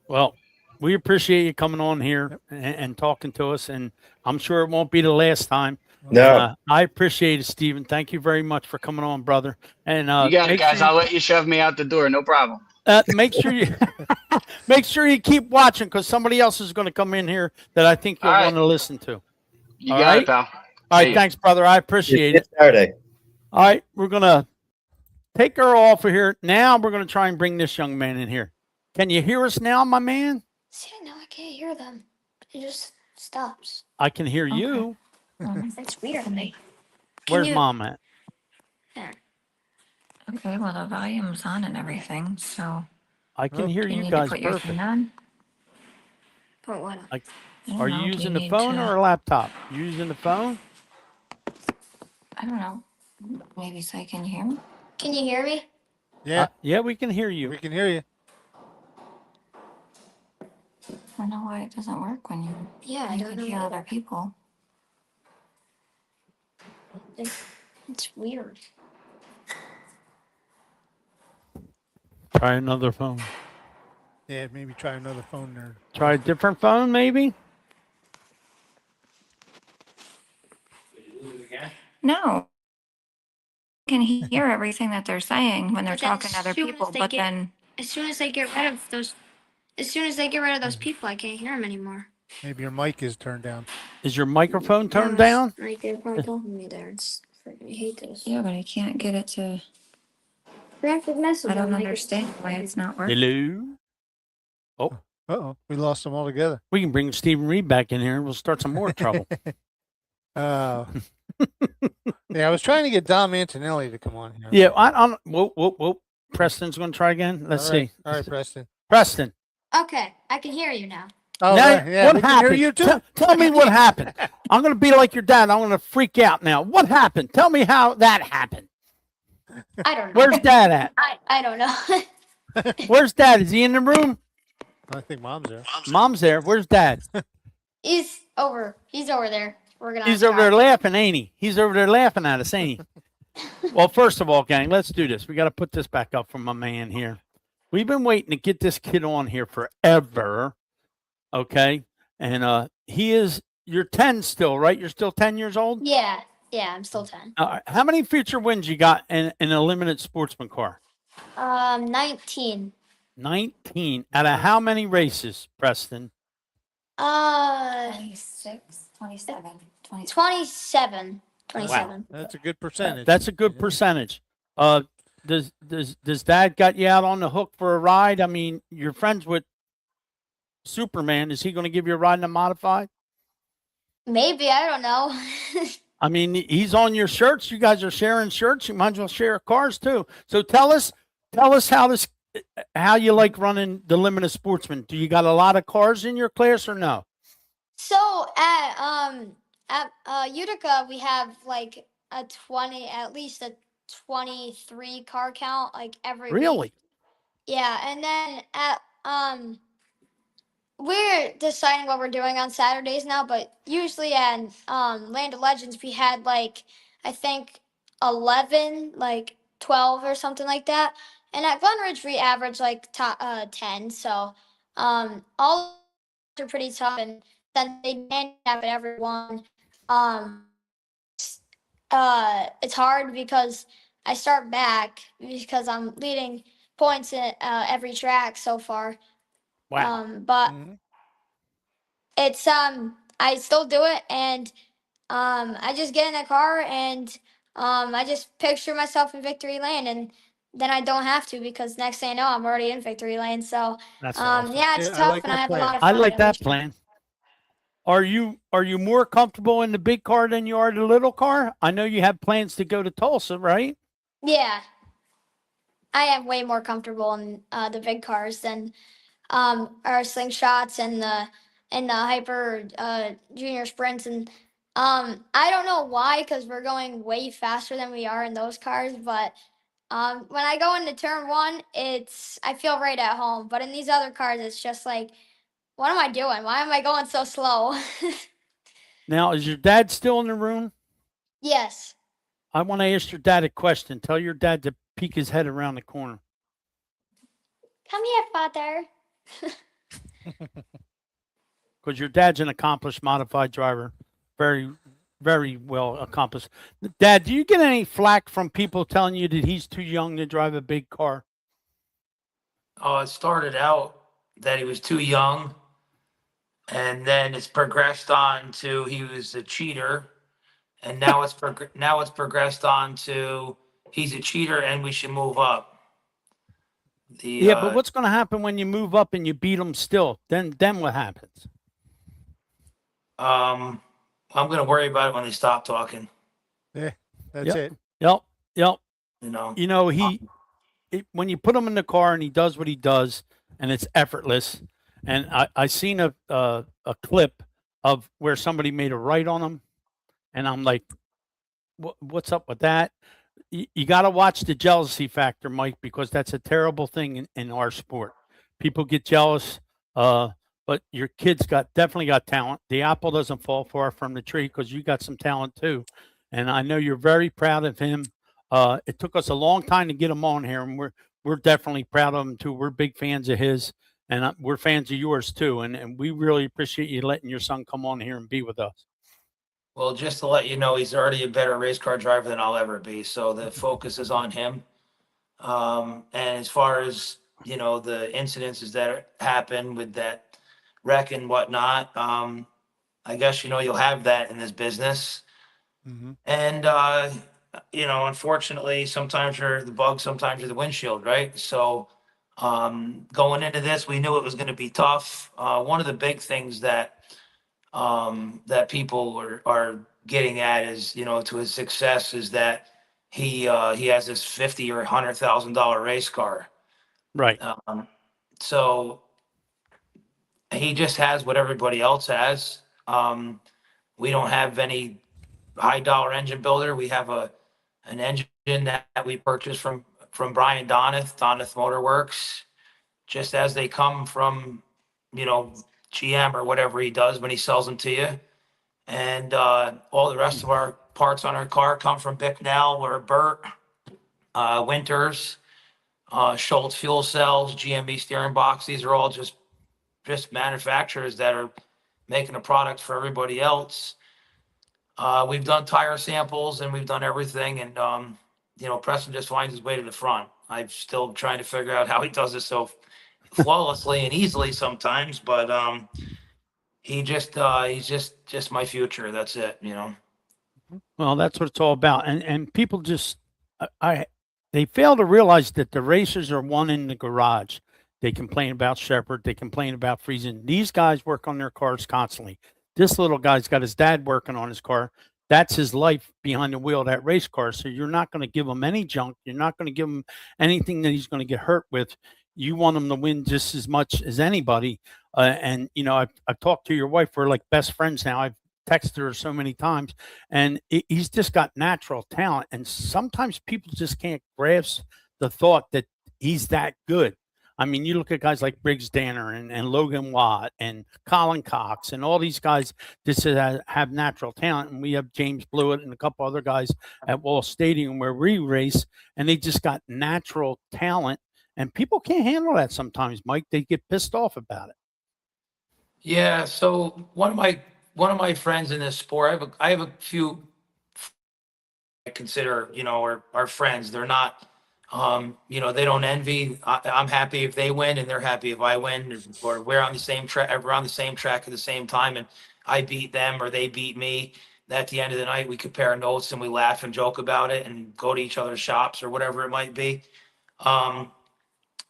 well, we appreciate you coming on here and talking to us. And I'm sure it won't be the last time. No. I appreciate it, Stephen. Thank you very much for coming on, brother. And You got it, make guys. sure I'll let you shove me out the door. No problem. make sure you make sure you keep watching because somebody else is going to come in here that I think you'll All right. want to listen to. You All got right. it, pal. All right, See ya. thanks, brother. I appreciate it. It's Saturday. All right, we're gonna take her off of here. Now we're gonna try and bring this young man in here. Can you hear us now, my man? See, now I can't hear them. It just stops. I can hear you. That's weird to me. Where's mom at? Okay, well, the volume's on and everything, so I can hear you you need guys to put your perfect. phone on. But what? I don't Are know, you do using the need phone to- or a laptop? You using the phone? I don't know. Maybe so I can hear me? Can you hear me? Yeah, Yeah, we can hear we you. can hear you. I don't know why it doesn't work when you, Yeah, I you don't can hear know. other people. It's weird. Try another phone. Yeah, maybe try another phone there. Try a different phone, maybe. No. Can hear everything that they're saying when they're But then talking to other as soon as people, they but get- then As soon as they get rid of those, people, I can't hear them anymore. Maybe your mic is turned down. Is your microphone turned It's down? Right there, purple. Me there. It's. I hate this. yeah, but I can't get it to. Graphic message. I don't on my- understand why it's not working. Hello. Uh-oh, we lost them all together. We can bring Stephen Reed back in here and we'll start some more trouble. Oh. Yeah, I was trying to get Dom Antonelli to come on here. Yeah, I'm. Whoa. Preston's going to try again. Let's All right. see. All right, Preston. Preston. Okay, I can hear you now. Oh, Now, right, yeah, what we can happened? hear you too. Tell me what happened. I'm going to be like your dad. I'm going to freak out now. What happened? Tell me how that happened. I don't know. Where's dad at? I don't know. Where's dad? Is he in the room? I think mom's there. Mom's there. Where's dad? He's over there. We're gonna. He's over there laughing, ain't he? He's over there laughing at us, ain't he? Well, first of all, gang, let's do this. We got to put this back up for my man here. We've been waiting to get this kid on here forever. Okay. And you're 10 still, right? You're still 10 years old? Yeah, I'm still 10. How many feature wins you got in a limited sportsman car? 19. 19. Out of how many races, Preston? 26, 27, 27. 27. 27. That's a good percentage. That's a good percentage. Does dad got you out on the hook for a ride? I mean, you're friends with Superman. Is he going to give you a ride in a modified? Maybe, I don't know. I mean, he's on your shirts. You guys are sharing shirts. You might as well share cars too. So tell us how you like running the limited sportsman. Do you got a lot of cars in your class or no? So at Utica we have like at least a 23 car count like every week. Really? Yeah, and then at we're deciding what we're doing on Saturdays now, but usually at Land of Legends we had like I think 11, like 12 or something like that. And at Glen Ridge we average like 10. So all are pretty tough, and then they handicap at everyone. It's hard because I start back because I'm leading points in every track so far. Wow. But Mhm. it's I still do it, and I just get in the car and I just picture myself in victory lane, and then I don't have to because next thing I know I'm already in victory lane. So That's awesome. yeah, it's Yeah, I tough, like and I that have a plan. lot of I fun. like at that each- plan. Are you more comfortable in the big car than you are the little car? I know you have plans to go to Tulsa, right? Yeah, I am way more comfortable in the big cars than our slingshots and the hyper junior sprints, and I don't know why, because we're going way faster than we are in those cars. But when I go into turn one, I feel right at home. But in these other cars, it's just like, what am I doing? Why am I going so slow? Now, is your dad still in the room? Yes. I want to ask your dad a question. Tell your dad to peek his head around the corner. Come here, father. Because your dad's an accomplished modified driver. Very, very well accomplished. Dad, do you get any flack from people telling you that he's too young to drive a big car? It started out that he was too young, and then it's progressed on to he was a cheater, and now it's progressed on to he's a cheater and we should move up. Yeah, but what's going to happen when you move up and you beat them still? Then what happens? I'm gonna worry about it when they stop talking. Yeah, that's Yep. it. Yep. You know, When you put him in the car and he does what he does, and it's effortless. And I seen a clip of where somebody made a right on him, and I'm like, what's up with that? You got to watch the jealousy factor, Mike, because that's a terrible thing in our sport. People get jealous, but your kid's definitely got talent. The apple doesn't fall far from the tree because you got some talent too, and I know you're very proud of him. It took us a long time to get him on here, and we're definitely proud of him too. We're big fans of his, and we're fans of yours too. And we really appreciate you letting your son come on here and be with us. well, just to let you know, he's already a better race car driver than I'll ever be. So the focus is on him. And as far as, you know, the incidences that happen with that wreck and whatnot, I guess, you know, you'll have that in this business. Mm-hmm. And, you know, unfortunately, sometimes you're the bug, sometimes you're the windshield, right? So going into this, we knew it was going to be tough. One of the big things that people are getting at is, you know, to his success is that he has this $50,000 or $100,000 race car. Right. So he just has what everybody else has. We don't have any high dollar engine builder. We have an engine that we purchased from Brian Donath Motor Works, just as they come from, you know, GM or whatever he does when he sells them to you. And all the rest of our parts on our car come from Bicknell or Burt, Winters, Schultz fuel cells, GME steering box. These are all just manufacturers that are making a product for everybody else. We've done tire samples and we've done everything. And, you know, Preston just finds his way to the front. I'm still trying to figure out how he does it so flawlessly and easily sometimes, but he's just my future. That's it, you know. Well, that's what it's all about. And people just they fail to realize that the racers are one in the garage. They complain about Shepherd. They complain about Friesen. These guys work on their cars constantly. This little guy's got his dad working on his car. That's his life behind the wheel of that race car. So you're not going to give him any junk. You're not going to give him anything that he's going to get hurt with. You want him to win just as much as anybody. And, you know, I've talked to your wife. We're like best friends now. I've texted her so many times. And he's just got natural talent. And sometimes people just can't grasp the thought that he's that good. I mean, you look at guys like Briggs Danner and Logan Watt and Colin Cox and all these guys just have natural talent. And we have James Blewett and a couple other guys at Wall Stadium where we race, and they just got natural talent. And people can't handle that sometimes, Mike. They get pissed off about it. Yeah. So one of my friends in this sport, I have a few I consider, you know, are friends. They're not. You know, they don't envy. I'm happy if they win, and they're happy if I win, or we're on the same track. We're on the same track at the same time, and I beat them or they beat me. At the end of the night, we compare notes and we laugh and joke about it, and go to each other's shops or whatever it might be.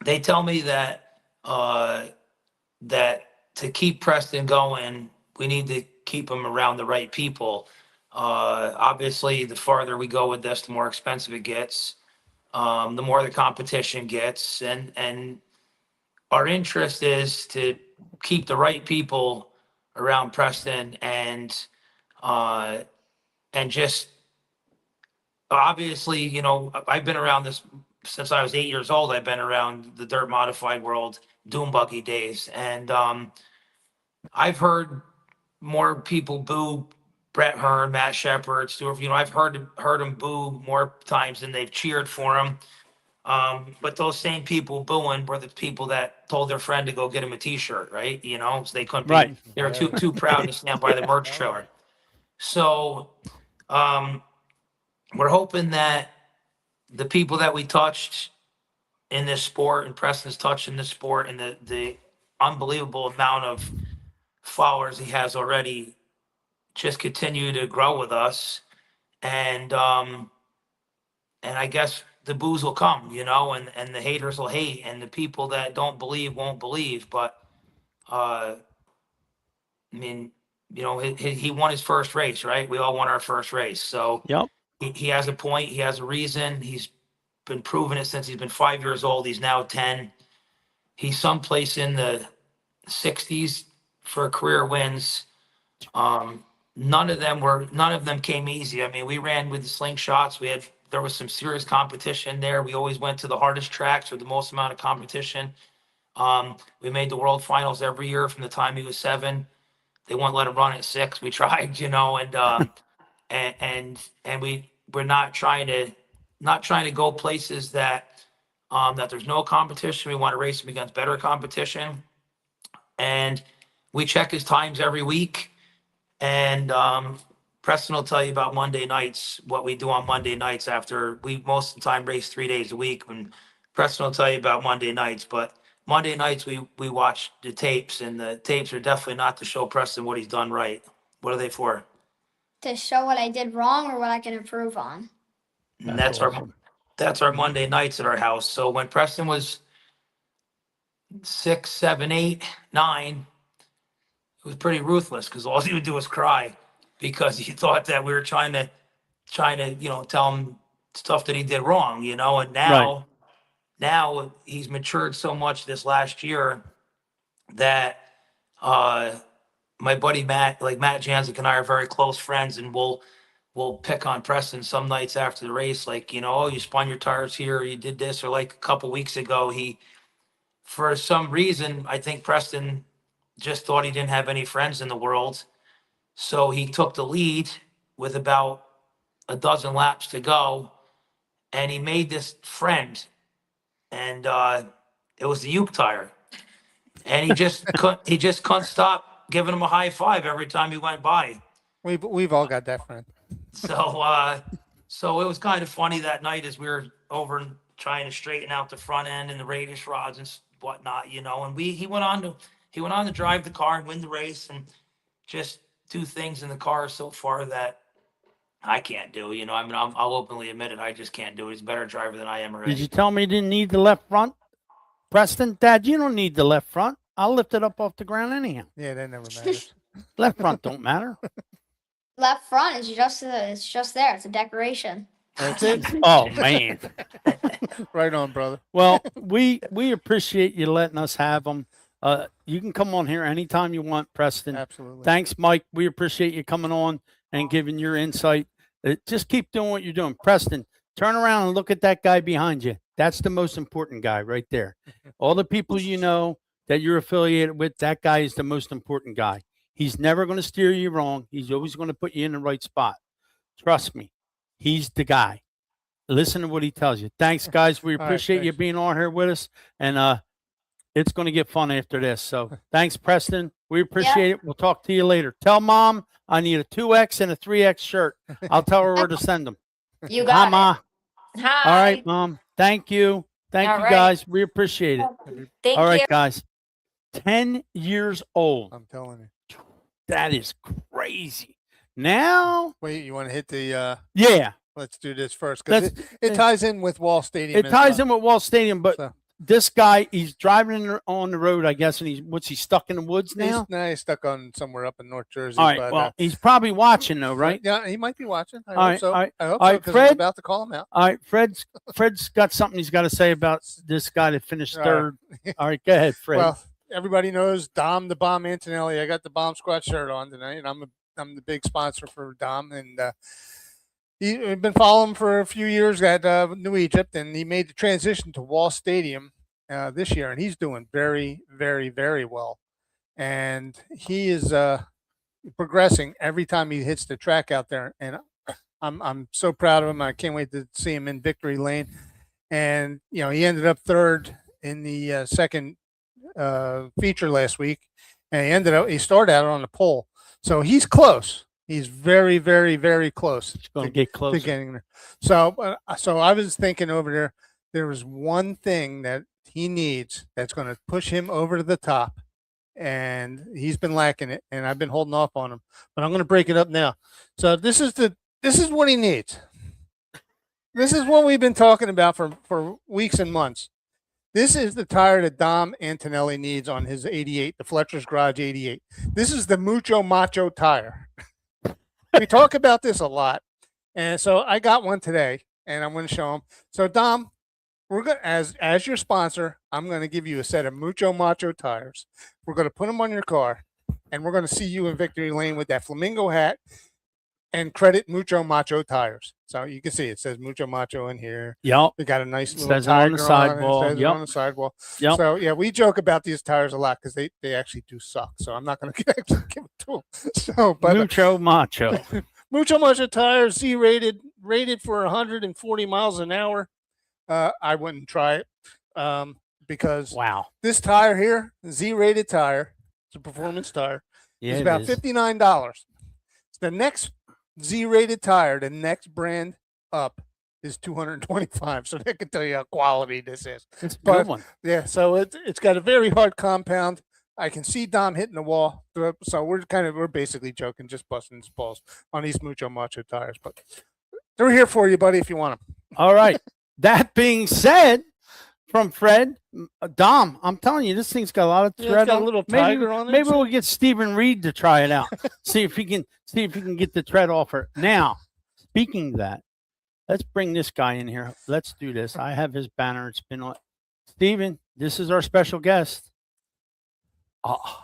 They tell me that that to keep Preston going, we need to keep him around the right people. Obviously, the farther we go with this, the more expensive it gets. The more the competition gets, and our interest is to keep the right people around Preston, and just obviously, you know, I've been around this since I was 8 years old. I've been around the dirt modified world, dune buggy days, and I've heard more people boo Brett Hearn, Matt Shepard, Stuart. You know, I've heard them boo more times than they've cheered for him. But those same people booing were the people that told their friend to go get him a T-shirt, right? You know, so they couldn't be. Right. They were too proud to stand by the merch trailer. So we're hoping that the people that we touched in this sport and Preston's touched in this sport and the unbelievable amount of followers he has already just continue to grow with us. And I guess the booze will come, you know, and the haters will hate, and the people that don't believe won't believe. But I mean, you know, he won his first race, right? We all won our first race. So Yep. he has a point. He has a reason. He's been proving it since he's been 5 years old. He's now 10. He's someplace in the 60s for career wins. None of them came easy. I mean, we ran with the slingshots. There was some serious competition there. We always went to the hardest tracks with the most amount of competition. We made the world finals every year from the time he was 7. They wouldn't let him run at 6. We tried, you know, and we're not trying to go places that there's no competition. We want to race him against better competition. And we check his times every week. And Preston will tell you about Monday nights, what we do on Monday nights after we most of the time race 3 days a week. And Preston will tell you about Monday nights, but Monday nights we watch the tapes, and the tapes are definitely not to show Preston what he's done right. What are they for? To show what I did wrong or what I can improve on. And that's our Monday nights at our house. So when Preston was 6, 7, 8, 9, it was pretty ruthless because all he would do was cry because he thought that we were trying to, you know, tell him stuff that he did wrong, you know. And now he's matured so much this last year that my buddy Matt Janzik and I are very close friends, and we'll pick on Preston some nights after the race, like, you know, oh, you spun your tires here, or you did this, or like a couple weeks ago, for some reason, I think Preston just thought he didn't have any friends in the world. So he took the lead with about a dozen laps to go, and he made this friend, and it was the Uke tire. And he just couldn't stop giving him a high five every time he went by. We've all got that friend. So it was kind of funny that night as we were over and trying to straighten out the front end and the radius rods and whatnot, you know. And he went on to drive the car and win the race and just do things in the car so far that I can't do. You know, I mean, I'll openly admit it. I just can't do it. He's a better driver than I am already. Did you tell me you didn't need the left front? Preston, Dad, you don't need the left front. I'll lift it up off the ground anyhow. Yeah, that never matters. Left front don't matter. Left front is just there. It's a decoration. That's it. Oh, man. Right on, brother. Well, we appreciate you letting us have them. You can come on here anytime you want, Preston. Absolutely. Thanks, Mike. We appreciate you coming on and giving your insight. Just keep doing what you're doing. Preston, turn around and look at that guy behind you. That's the most important guy right there. All the people you know that you're affiliated with, that guy is the most important guy. He's never going to steer you wrong. He's always going to put you in the right spot. Trust me. He's the guy. Listen to what he tells you. Thanks, guys. We appreciate you being on here with us. And it's going to get fun after this. So thanks, Preston. We appreciate it. We'll talk to you later. Tell Mom I need a 2X and a 3X shirt. I'll tell her where to send them. You Hi, got Ma. it. Hi. All right, Mom. Thank you. Thank All you, right. guys. We appreciate it. Thank All right, you. guys. 10 years old. I'm telling you. That is crazy. Now, Wait, you want to hit the? yeah, Let's do this first because Let's- it ties in with Wall Stadium. it ties in with Wall Stadium, but So- this guy, he's driving on the road, I guess, and he's stuck in the woods now? He's stuck on somewhere up in North Jersey. All right, but, well, he's probably watching though, right? Yeah, he might be watching. I All hope right, so. all right. I hope All so right, because Fred? I'm about to call him out. All right, Fred's got something he's got to say about this guy that finished All right. third. All right, go ahead, Fred. Well, everybody knows Dom the Bomb Antonelli. I got the Bomb Squad shirt on tonight, and I'm the big sponsor for Dom, and we've been following him for a few years at New Egypt, and he made the transition to Wall Stadium this year, and he's doing very, very, very well. And he is progressing every time he hits the track out there, and I'm so proud of him. I can't wait to see him in victory lane. And you know, he ended up third in the second feature last week, and he started out on the pole, so he's close. He's very, very, very close. It's going to get to closer. getting there. So I was thinking over there. There was one thing that he needs that's going to push him over to the top, and he's been lacking it. And I've been holding off on him, but I'm going to break it up now. So this is what he needs. This is what we've been talking about for weeks and months. This is the tire that Dom Antonelli needs on his 88, the Fletcher's Garage 88. This is the Mucho Macho tire. We talk about this a lot. And so I got one today, and I'm going to show him. So Dom, we're going to, as your sponsor, I'm going to give you a set of Mucho Macho tires. We're going to put them on your car, and we're going to see you in Victory Lane with that flamingo hat and credit Mucho Macho tires. So you can see it says Mucho Macho in here. Yep. They got a nice little Says it on the tiger sidewall. it. Says it Yep. on the sidewall. Yep. So yeah, we joke about these tires a lot because they actually do suck. So I'm not going to actually give it to them. So, but Mucho Macho. Mucho Macho tires, Z rated for 140 miles an hour. I wouldn't try it because Wow. this tire here, Z rated tire, it's a performance tire. Yeah, It's it about is. $59. The next Z rated tire, the next brand up is $225. So that can tell you how quality this is. It's a but- good one. Yeah, so it's got a very hard compound. I can see Dom hitting the wall. So we're basically joking, just busting his balls on these Mucho Macho tires. But they're here for you, buddy, if you want them. All right. That being said, from Fred, Dom, I'm telling you, this thing's got a lot of Yeah, it's thread. got a on- little maybe, tiger on it, Maybe too. we'll get Stephen Reed to try it out. see if he can get the tread off her. Now, speaking of that, let's bring this guy in here. Let's do this. I have his banner. It's been on. Stephen, this is our special guest. Oh,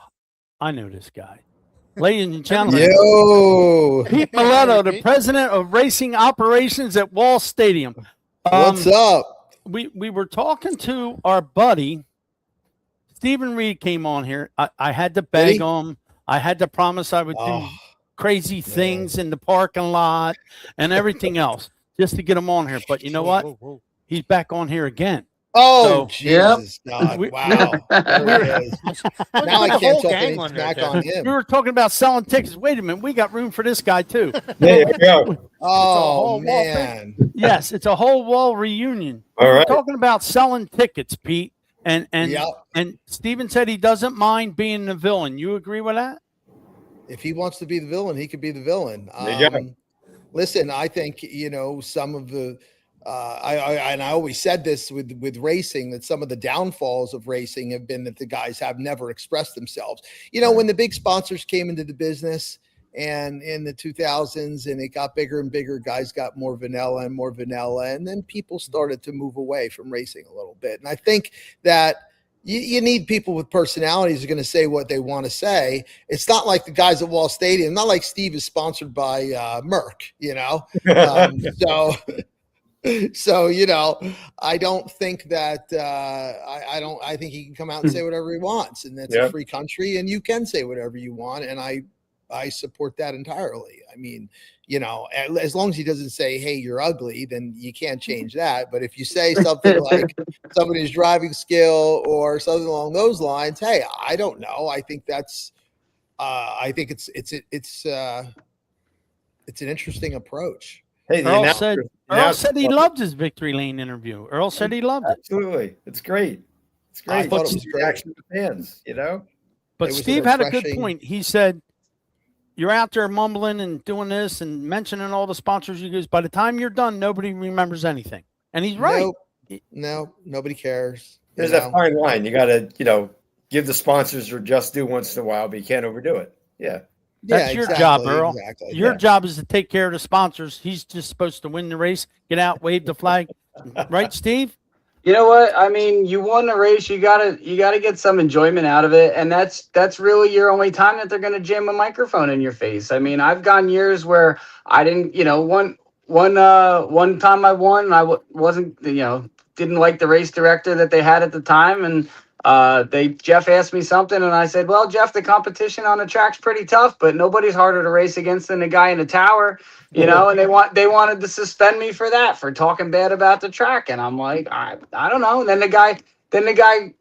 I know this guy. Ladies and gentlemen, Yo, Pete Mileto, the Pete. president of racing operations at Wall Stadium. what's up? We were talking to our buddy Stephen Reed. Came on here. I had to beg he? him. I had to promise I would do Oh, crazy things in the parking lot and everything else just to get him on here. But you know what? Whoa. He's back on here again. oh, So- Jesus, God, We- wow. There he is. Now I The can't whole talk gang any on there, smack Jeff. on him. We were talking about selling tickets. Wait a minute. We got room for this guy too. There you go. Oh, whole wall man. Yes, it's a whole wall reunion. All We're right. talking about selling tickets, Pete. And Yep. and Steven said he doesn't mind being the villain. You agree with that? If he wants to be the villain, he could be the villain. There you go. Listen, I think, some of the I always said this with racing, that some of the downfalls of racing have been that the guys have never expressed themselves. When the big sponsors came into the business and in the 2000s and it got bigger and bigger, guys got more vanilla, and then people started to move away from racing a little bit. And I think that you need people with personalities who are going to say what they want to say. It's not like the guys at Wall Stadium, not like Steve is sponsored by Merck, So, I don't think that I think he can come out and say whatever he wants, and that's Yeah. a free country, and you can say whatever you want. And I support that entirely. I mean, as long as he doesn't say, "Hey, you're ugly," then you can't change that. But if you say something like somebody's driving skill or something along those lines, hey, I don't know. I think that's, I think it's an interesting interesting Hey, the Earl announcer- said the Earl announcer- said he loved his Victory Lane interview. Earl said he loved it. Absolutely. It's great. It's I great. thought it It's was the great. reaction of the fans, But It was a Steve had a good refreshing- point. He said, "You're out there mumbling and doing this and mentioning all the sponsors you use. By the time you're done, nobody remembers anything." And he's right. No, nobody cares. There's that fine line. You got to, give the sponsors or just do once in a while, but you can't overdo it. Yeah. That's your job, Earl. Exactly. Your Yeah. job is to take care of the sponsors. He's just supposed to win the race, get out, wave the flag. Right, Steve? You know what? I mean, you won the race. You gotta get some enjoyment out of it, and that's really your only time that they're gonna jam a microphone in your face. I mean, I've gone years where I didn't. One time I won, and I wasn't. Didn't like the race director that they had at the time, and Jeff asked me something, and I said, "Well, Jeff, the competition on the track's pretty tough, but nobody's harder to race against than the guy in the tower." And they wanted to suspend me for that, for talking bad about the track. And I'm like, I don't know. And then the guy then the guy,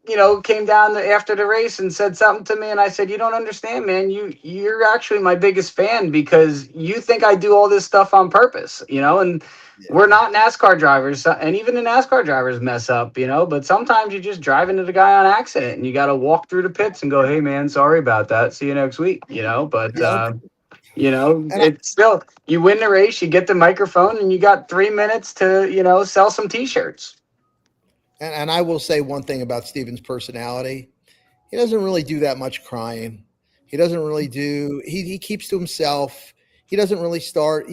came down after the race and said something to me, and I said, "You don't understand, man. You're actually my biggest fan because you think I do all this stuff on purpose, and we're not NASCAR drivers, and even the NASCAR drivers mess up, but sometimes you just drive into the guy on accident and you got to walk through the pits and go, hey, man, sorry about that. See you next week, but, it's still, you win the race, you get the microphone, and you got 3 minutes to, sell some T-shirts. And I will say one thing about Steven's personality. He doesn't really do that much crying. He doesn't really do, he keeps to himself. He doesn't really start,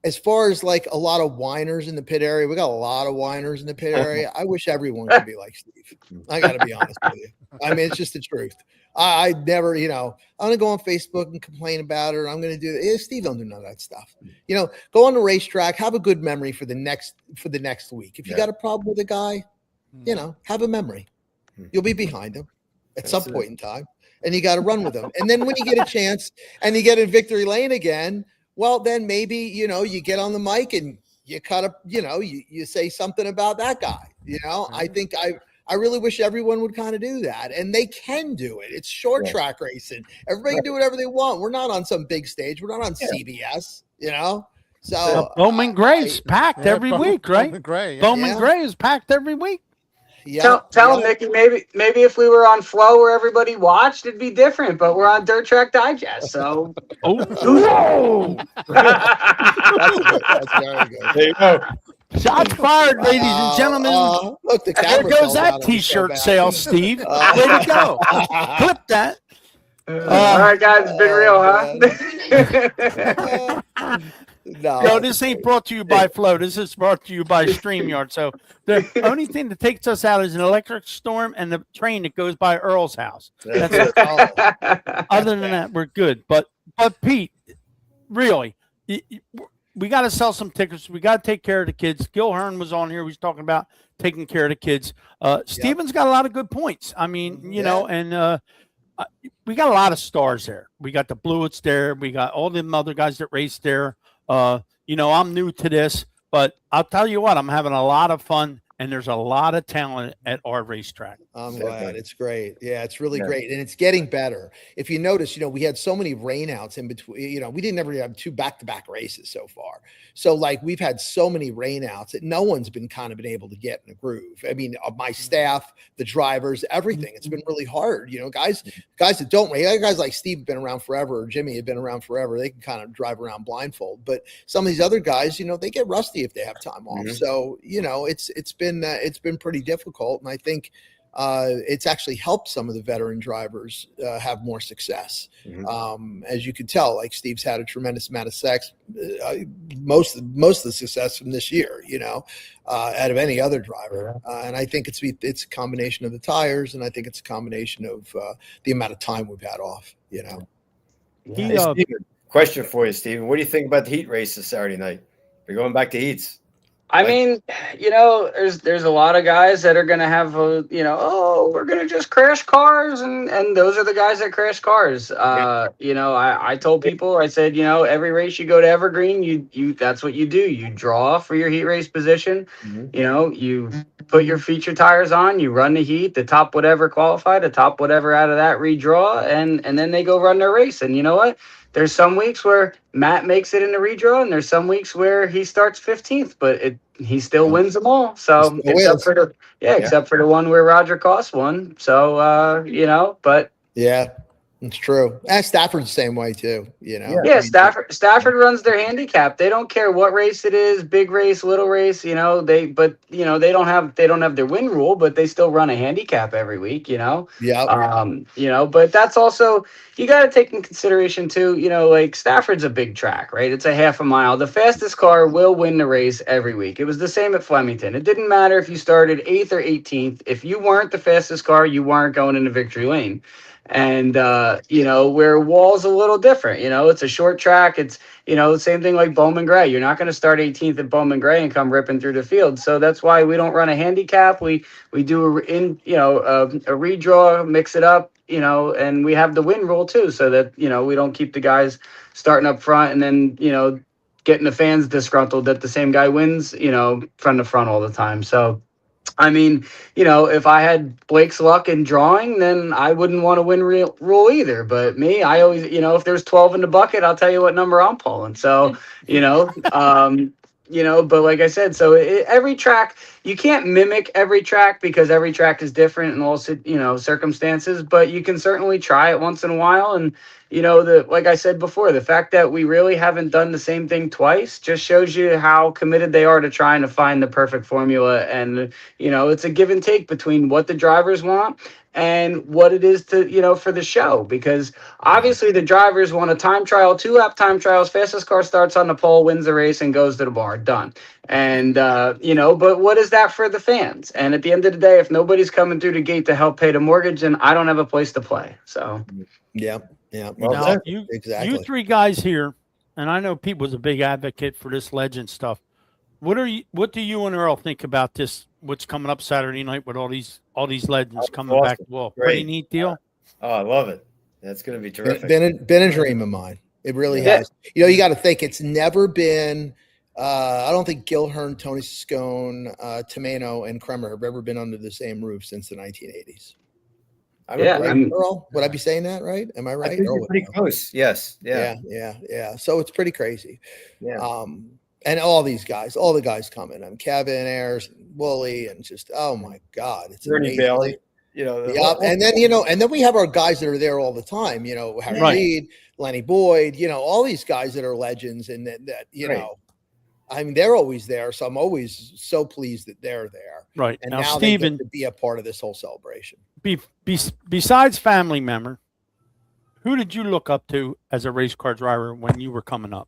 as far as like a lot of whiners in the pit area, we got a lot of whiners in the pit area. I wish everyone could be like Steve. I got to be honest with you. I mean, it's just the truth. I never, I'm going to go on Facebook and complain about it. Or I'm going to do it. Yeah, Steve don't do none of that stuff. Go on the racetrack, have a good memory for the next week. If you got a problem with a guy, have a memory. You'll be behind him at some point in time, and you got to run with him. And then when you get a chance and you get in victory lane again, well, then maybe, you get on the mic and you kind of, you say something about that guy. I think I really wish everyone would kind of do that, and they can do it. It's short track racing. Everybody can do whatever they want. We're not on some big stage. We're not on CBS, So Bowman Gray's packed every week, right? Bowman Gray. Bowman Gray is packed every week. Tell him, Mickey, maybe if we were on Flow where everybody watched, it'd be different, but we're on Dirt Track Digest, so. Whoa! That's very good. There you go. Shots fired, ladies and gentlemen. Look, the There camera goes fell that down. T-shirt sale, Steve. Way to go. Clip that. All right, guys, it's been real, huh? No, this ain't brought to you by Flow. This is brought to you by StreamYard. So the only thing that takes us out is an electric storm and the train that goes by Earl's house. That's it. Other than that, we're good. But Pete, really, we got to sell some tickets. We got to take care of the kids. Gil Hearn was on here. He was talking about taking care of the kids. Steven's got a lot of good points. I mean, and we got a lot of stars there. We got the Blewitts there. We got all them other guys that race there. I'm new to this, but I'll tell you what, I'm having a lot of fun, and there's a lot of talent at our racetrack. I'm glad. It's great. Yeah, it's really great. And it's getting better. If you notice, we had so many rainouts in between, we didn't ever have 2 back-to-back races so far. So like we've had so many rainouts that no one's been able to get in a groove. I mean, my staff, the drivers, everything. It's been really hard. Guys that don't race, guys like Steve have been around forever, or Jimmy have been around forever. They can kind of drive around blindfold. But some of these other guys, they get rusty if they have time off. So, it's been pretty difficult. And I think it's actually helped some of the veteran drivers have more success. As you can tell, like Steve's had a tremendous amount of sex, most of the success from this year, out of any other driver. And I think it's a combination of the tires, and I think it's a combination of the amount of time we've had off. Hey, Steven, question for you, Steven. What do you think about the heat race this Saturday night? We're going back to heats. I mean, there's a lot of guys that are going to have we're going to just crash cars. And those are the guys that crash cars. I told people, I said, every race you go to Evergreen, you that's what you do. You draw for your heat race position. You put your feature tires on, you run the heat, the top whatever qualified, the top whatever out of that redraw. And then they go run their race. And you know what? There's some weeks where Matt makes it in the redraw, and there's some weeks where he starts 15th, but he still wins them all. So except for the one where Roger Koss won. So but yeah, it's true. And Stafford's the same way too. Yeah, Stafford runs their handicap. They don't care what race it is, big race, little race. They don't have their win rule, but they still run a handicap every week. But that's also, you got to take in consideration too. Like Stafford's a big track, right? It's a half a mile. The fastest car will win the race every week. It was the same at Flemington. It didn't matter if you started 8th or 18th. If you weren't the fastest car, you weren't going into victory lane. And, where Wall's a little different, it's a short track. It's, same thing like Bowman Gray. You're not going to start 18th at Bowman Gray and come ripping through the field. So that's why we don't run a handicap. We do a redraw, mix it up, and we have the win rule too. So that, we don't keep the guys starting up front and then, getting the fans disgruntled that the same guy wins, from the front all the time. So, I mean, if I had Blake's luck in drawing, then I wouldn't want to win rule either. But me, I always, if there's 12 in the bucket, I'll tell you what number I'm pulling. So, but like I said, so every track, you can't mimic every track because every track is different in all, circumstances, but you can certainly try it once in a while. And, like I said before, the fact that we really haven't done the same thing twice just shows you how committed they are to trying to find the perfect formula. And, it's a give and take between what the drivers want and what it is to, for the show, because obviously the drivers want a time trial, 2-lap time trials, fastest car starts on the pole, wins the race and goes to the bar, done. And, but what is that for the fans? And at the end of the day, if nobody's coming through the gate to help pay the mortgage, then I don't have a place to play. So, Yeah. Well, Now, exactly. you three guys here, and I know Pete was a big advocate for this legend stuff. What do you and Earl think about this? What's coming up Saturday night with all these legends coming back? awesome. Well, Great. pretty neat deal. Oh, I love it. That's going to be terrific. Been a dream of mine. It really has. You got to think it's never been. I don't think Gilhern, Tony Scone, Tomeno, and Kremer have ever been under the same roof since the 1980s. Earl, would I be saying that right? Am I right? I think you're pretty close. Yes. Yeah. Yeah. So it's pretty crazy. Yeah. And all the guys coming. Kevin Ayers, Wooly, and just oh my God, it's Ernie amazing. Bailey. And then we have our guys that are there all the time. Harry Reid, Lenny Boyd. All these guys that are legends, and that I mean, they're always there. So I'm always so pleased that they're there. Right. And Now, now Steven, they get to be a part of this whole celebration. Besides family member, who did you look up to as a race car driver when you were coming up?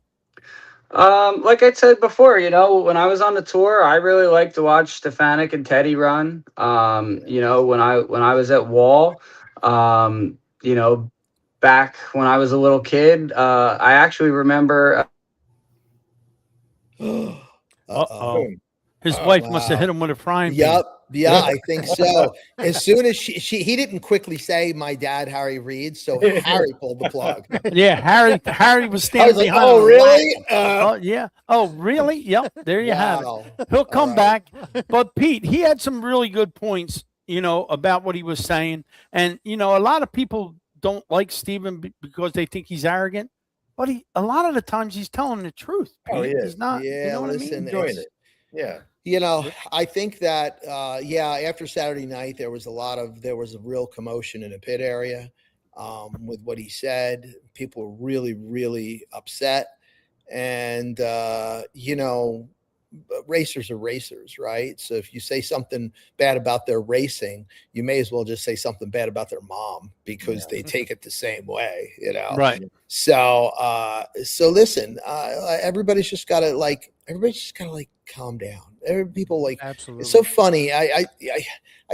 Like I said before, when I was on the tour, I really liked to watch Stefanik and Teddy run. When I was at Wall, back when I was a little kid, I actually remember. His wife must have hit him with a frying pan. Yep. Yeah, I think so. As soon as he didn't quickly say my dad, Harry Reid, so Harry pulled the plug. Yeah, Harry was standing like, behind oh, him really? oh, yeah. Oh, really? Yep. There you have it. He'll come back. But Pete, he had some really good points, about what he was saying. And, a lot of people don't like Steven because they think he's arrogant. But a lot of the times he's telling the truth. Pete. Oh, he is. He's not. Yeah, you know what I mean? Enjoying it. Yeah. I think that after Saturday night there was a real commotion in the pit area with what he said. People were really, really upset, and racers are racers, right? So if you say something bad about their racing, you may as well just say something bad about their mom because they take it the same way, Right. So listen, everybody's just gotta calm down. People Absolutely. it's so funny. I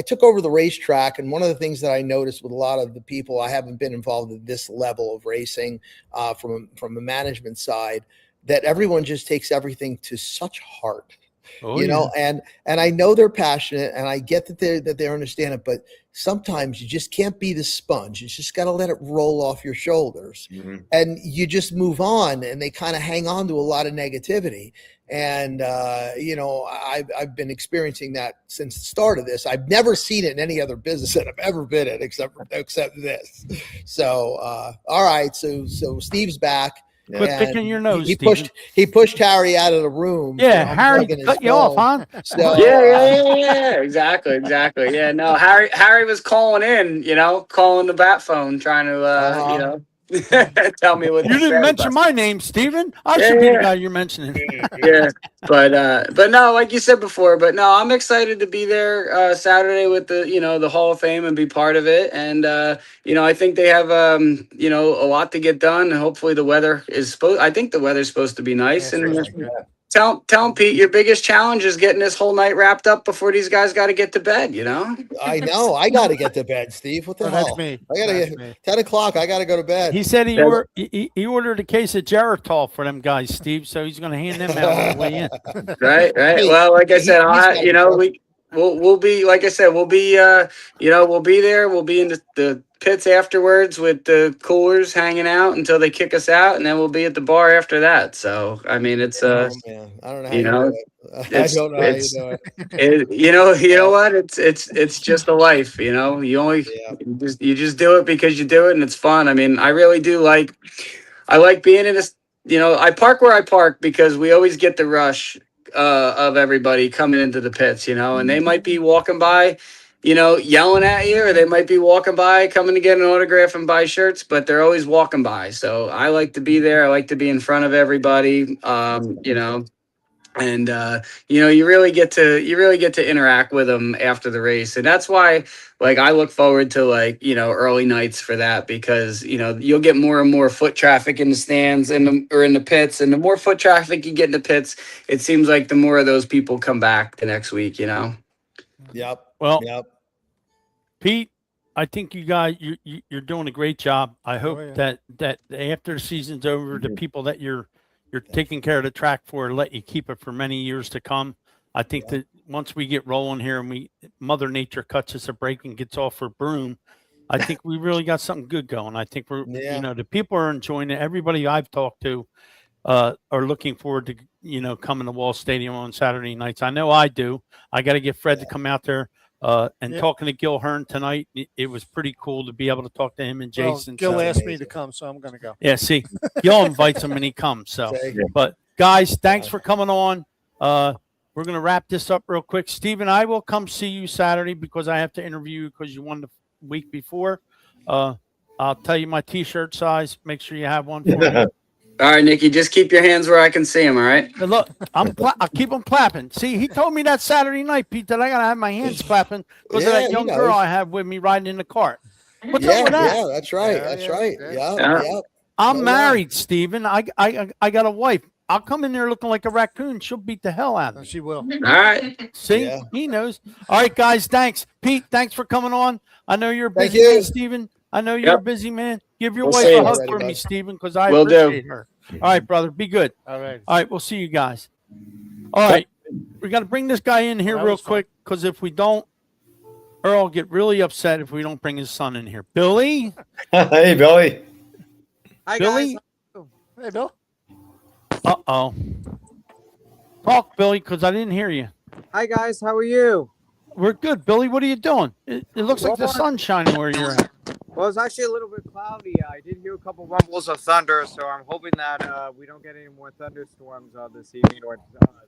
took over the racetrack, and one of the things that I noticed with a lot of the people, I haven't been involved in this level of racing from a management side, that everyone just takes everything to such heart. And I know they're passionate, and I get that they understand it, but sometimes you just can't be the sponge. You just got to let it roll off your shoulders, and you just move on. And they kind of hang on to a lot of negativity. And I've been experiencing that since the start of this. I've never seen it in any other business that I've ever been in, except this. So all right, so Steve's back. Quit picking your nose. He pushed Harry out of the room. Yeah, Harry cut you off, huh? So, Yeah, exactly. Yeah, no, Harry was calling in, calling the bat phone, trying to, tell me what you didn't mention my name, Steven. I should be the guy you're mentioning. Yeah, but no, like you said before, but no, I'm excited to be there Saturday with the Hall of Fame and be part of it. And I think they have a lot to get done. And hopefully the weather is I think the weather's supposed to be nice. Tell him, Pete, your biggest challenge is getting this whole night wrapped up before these guys got to get to bed. I know. I got to get to bed, Steve. What the hell? That's me. I got to get 10 o'clock. I got to go to bed. He said he ordered a case of Geritol for them guys, Steve. So he's going to hand them out on the way in. Right. Well, like I said, we'll be, like I said, we'll be we'll be there. We'll be in the pits afterwards with the coolers hanging out until they kick us out, and then we'll be at the bar after that. So I mean, it's Oh man, I don't know how you you know, do it. I it's don't know how you it's do it. you know what? It's just a life. Yeah. You just do it because you do it, and it's fun. I mean, I really do like. I like being in this. I park where I park because we always get the rush of everybody coming into the pits. And they might be walking by, yelling at you, or they might be walking by, coming to get an autograph and buy shirts, but they're always walking by. So I like to be there. I like to be in front of everybody. And you really get to interact with them after the race, and that's why like I look forward to early nights for that, because you'll get more and more foot traffic in the stands or in the pits, and the more foot traffic you get in the pits, it seems like the more of those people come back the next week. Yep. Well, Yep. Pete, I think you guys you're doing a great job. I hope yeah. that after the season's over, the people that you're taking care of the track for let you keep it for many years to come. I think that once we get rolling here and Mother Nature cuts us a break and gets off her broom, I think we really got something good going. I think the people are enjoying it. Everybody I've talked to are looking forward to coming to Wall Stadium on Saturday nights. I know I do. I got to get Fred to come out there. And talking to Gil Hearn tonight, it was pretty cool to be able to talk to him and Jason. Gil asked me to come, so I'm going to go. Yeah, see, Gil invites him and he comes. So, but guys, thanks for coming on. We're going to wrap this up real quick. Steven, I will come see you Saturday because I have to interview you because you won the week before. I'll tell you my T-shirt size. Make sure you have one for me. All right, Nikki, just keep your hands where I can see them. All right. But look, I'll keep them clapping. See, he told me that Saturday night, Pete, that I gotta have my hands clapping because of that young girl I have with me riding in the cart. What's up with that? Yeah, that's right. That's right. Yeah. Yeah. I'm married, Steven. I got a wife. I'll come in there looking like a raccoon. She'll beat the hell out of me. She will. All right. See, he knows. All right, guys. Thanks, Pete. Thanks for coming on. I know you're a busy you. man, Steven. I know you're a busy man. Give your We'll wife see a you. hug Alrighty, for me, bud. Steven, because I Will do. appreciate her. All right, brother. Be good. All right. All right, we'll see you guys. All right, we got to bring this guy in here That real was fun. quick because if we don't, Earl will get really upset if we don't bring his son in here. Billy, Hey, Billy. Hi, Billy. guys. Hey, Bill. Uh-oh. Talk, Billy, because I didn't hear you. Hi, guys. How are you? We're good, Billy. What are you doing? It looks like the sun's shining where you're at. Well, it's actually a little bit cloudy. I did hear a couple rumbles of thunder, so I'm hoping that we don't get any more thunderstorms this evening or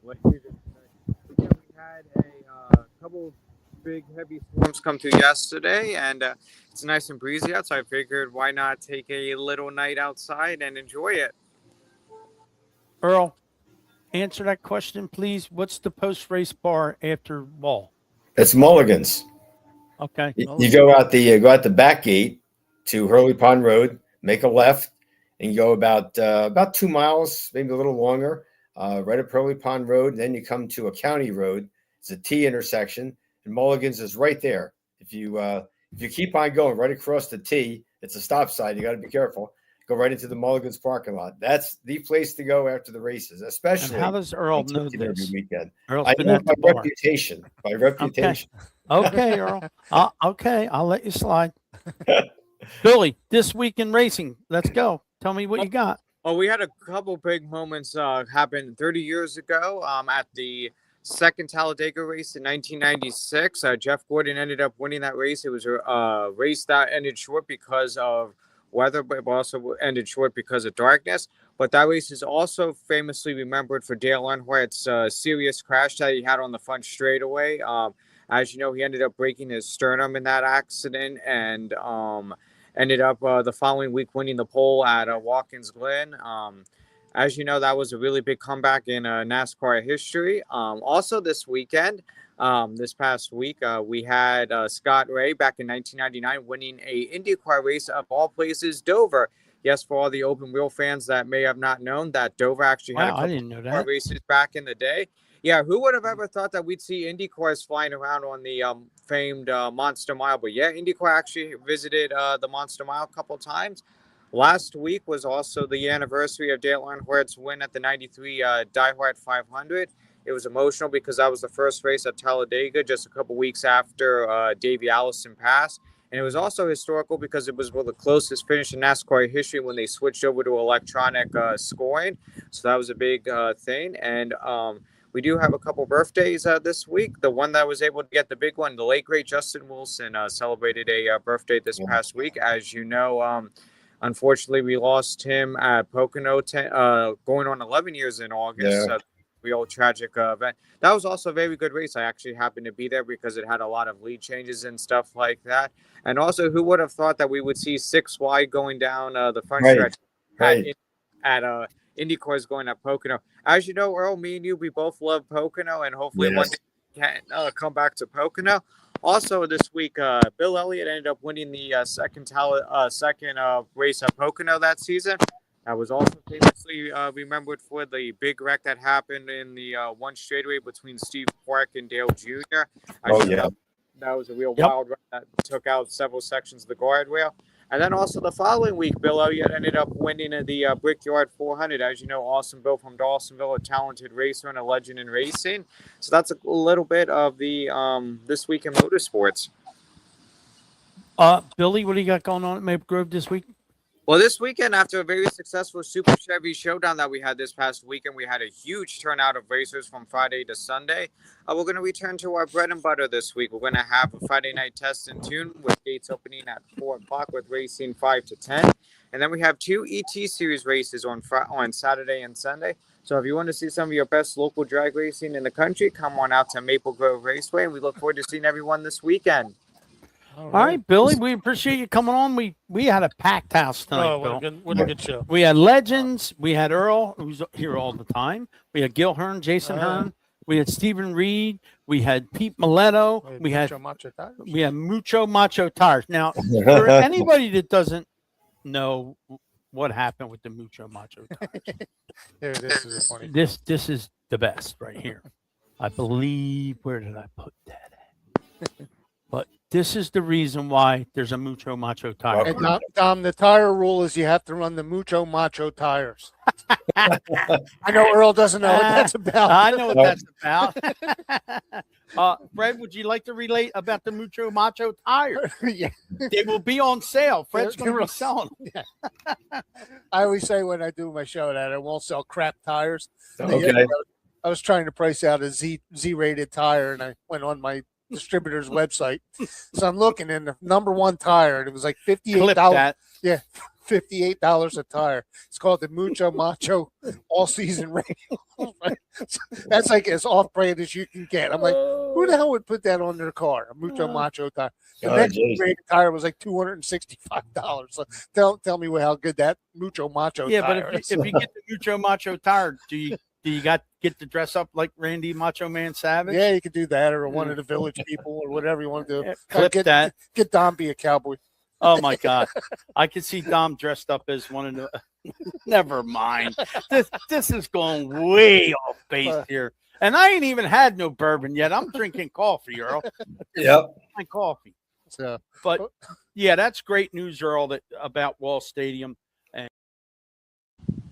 later tonight. Yeah, we had a couple big heavy storms come through yesterday, and it's nice and breezy out, so I figured why not take a little night outside and enjoy it. Earl, answer that question, please. What's the post-race bar after Wall? It's Mulligan's. Okay. You go out the back gate to Hurley Pond Road, make a left, and go about 2 miles, maybe a little longer, right up Hurley Pond Road. And then you come to a county road. It's a T intersection, and Mulligan's is right there. If you keep on going right across the T, it's a stop sign. You got to be careful. Go right into the Mulligan's parking lot. That's the place to go after the races, especially. And how does Earl know every this? weekend. Earl's I been know at by the bar. reputation. By reputation. Okay, Earl. Okay, I'll let you slide. Billy, this week in racing, let's go. Tell me what you got. Well, we had a couple big moments happen 30 years ago at the second Talladega race in 1996. Jeff Gordon ended up winning that race. It was a race that ended short because of weather, but also ended short because of darkness. But that race is also famously remembered for Dale Earnhardt's serious crash that he had on the front straightaway. As you know, he ended up breaking his sternum in that accident and ended up the following week winning the pole at Watkins Glen. As you know, that was a really big comeback in NASCAR history. Also this weekend, this past week, we had Scott Ray back in 1999 winning a IndyCar race of all places, Dover. Yes, for all the open wheel fans that may have not known that Dover actually had a I didn't know couple that. races back in the day. Yeah, who would have ever thought that we'd see Indy cars flying around on the famed Monster Mile? But yeah, IndyCar actually visited the Monster Mile a couple times. Last week was also the anniversary of Dale Earnhardt's win at the 93 Die Hard 500. It was emotional because that was the first race at Talladega just a couple weeks after Davey Allison passed. And it was also historical because it was one of the closest finish in NASCAR history when they switched over to electronic scoring. So that was a big thing. And we do have a couple birthdays this week. The one that was able to get the big one, the late great Justin Wilson, celebrated a birthday this past week. As you know, unfortunately, we lost him at Pocono, going on 11 years in August. Yeah. Real tragic event. That was also a very good race. I actually happened to be there because it had a lot of lead changes and stuff like that. And also, who would have thought that we would see 6 wide going down the front stretch at IndyCars going at Pocono? As you know, Earl, me and you, we both love Pocono, and hopefully one day we can come back to Pocono. Also, this week, Bill Elliott ended up winning the second race at Pocono that season. That was also famously remembered for the big wreck that happened in the one straightaway between Steve Clark and Dale Jr. That was a real wild wreck that took out several sections of the guardrail. And then also the following week, Bill Elliott ended up winning the Brickyard 400. As you know, Austin Bill from Dawsonville, a talented racer and a legend in racing. So that's a little bit of the this week in motorsports. Billy, what do you got going on at Maple Grove this week? Well, this weekend, after a very successful Super Chevy Showdown that we had this past weekend, we had a huge turnout of racers from Friday to Sunday. We're going to return to our bread and butter this week. We're going to have a Friday night test and tune with gates opening at 4 o'clock with racing 5 to 10. And then we have 2 ET Series races on Saturday and Sunday. So if you want to see some of your best local drag racing in the country, come on out to Maple Grove Raceway. And we look forward to seeing everyone this weekend. All right, Billy, we appreciate you coming on. We had a packed house tonight, Oh, Bill. what a good show. We had legends. We had Earl, who's here all the time. We had Gil Hearn, Jason Hearn. We had Stephen Reed. We had Pete Miletto. We had Mucho Macho Tires. Now, for anybody that doesn't know what happened with the Mucho Macho Tires, This is funny. this is the best right here. I believe. Where did I put that at? But this is the reason why there's a Mucho Macho tire. And Dom, the tire rule is you have to run the Mucho Macho tires. I know Earl doesn't know what that's about. I know what that's about. Fred, would you like to relate about the Mucho Macho tires? Yeah. They will be on sale. Fred's going to be selling them. Yeah. I always say when I do my show that I won't sell crap tires. Okay. I was trying to price out a Z-rated tire, and I went on my distributor's website. So I'm looking, and the number 1 tire, and it was like $58. Yeah, $58 a tire. It's called the Mucho Macho All Season Radio. That's like as off-brand as you can get. I'm like, who the hell would put that on their car? A Mucho Macho tire. The next rated tire was like $265. So tell me how good that Mucho Macho Yeah, tire but is. if you get the Mucho Macho tire, do you get to dress up like Randy Macho Man Savage? Yeah, you could do that, or one of the Village People, or whatever you want to do. Clip that. Get Dom be a cowboy. Oh my God, I could see Dom dressed up as one of the. Never mind. This is going way off base here, and I ain't even had no bourbon yet. I'm drinking coffee, Earl. Yep. My coffee. So, but yeah, that's great news, Earl, about Wall Stadium. And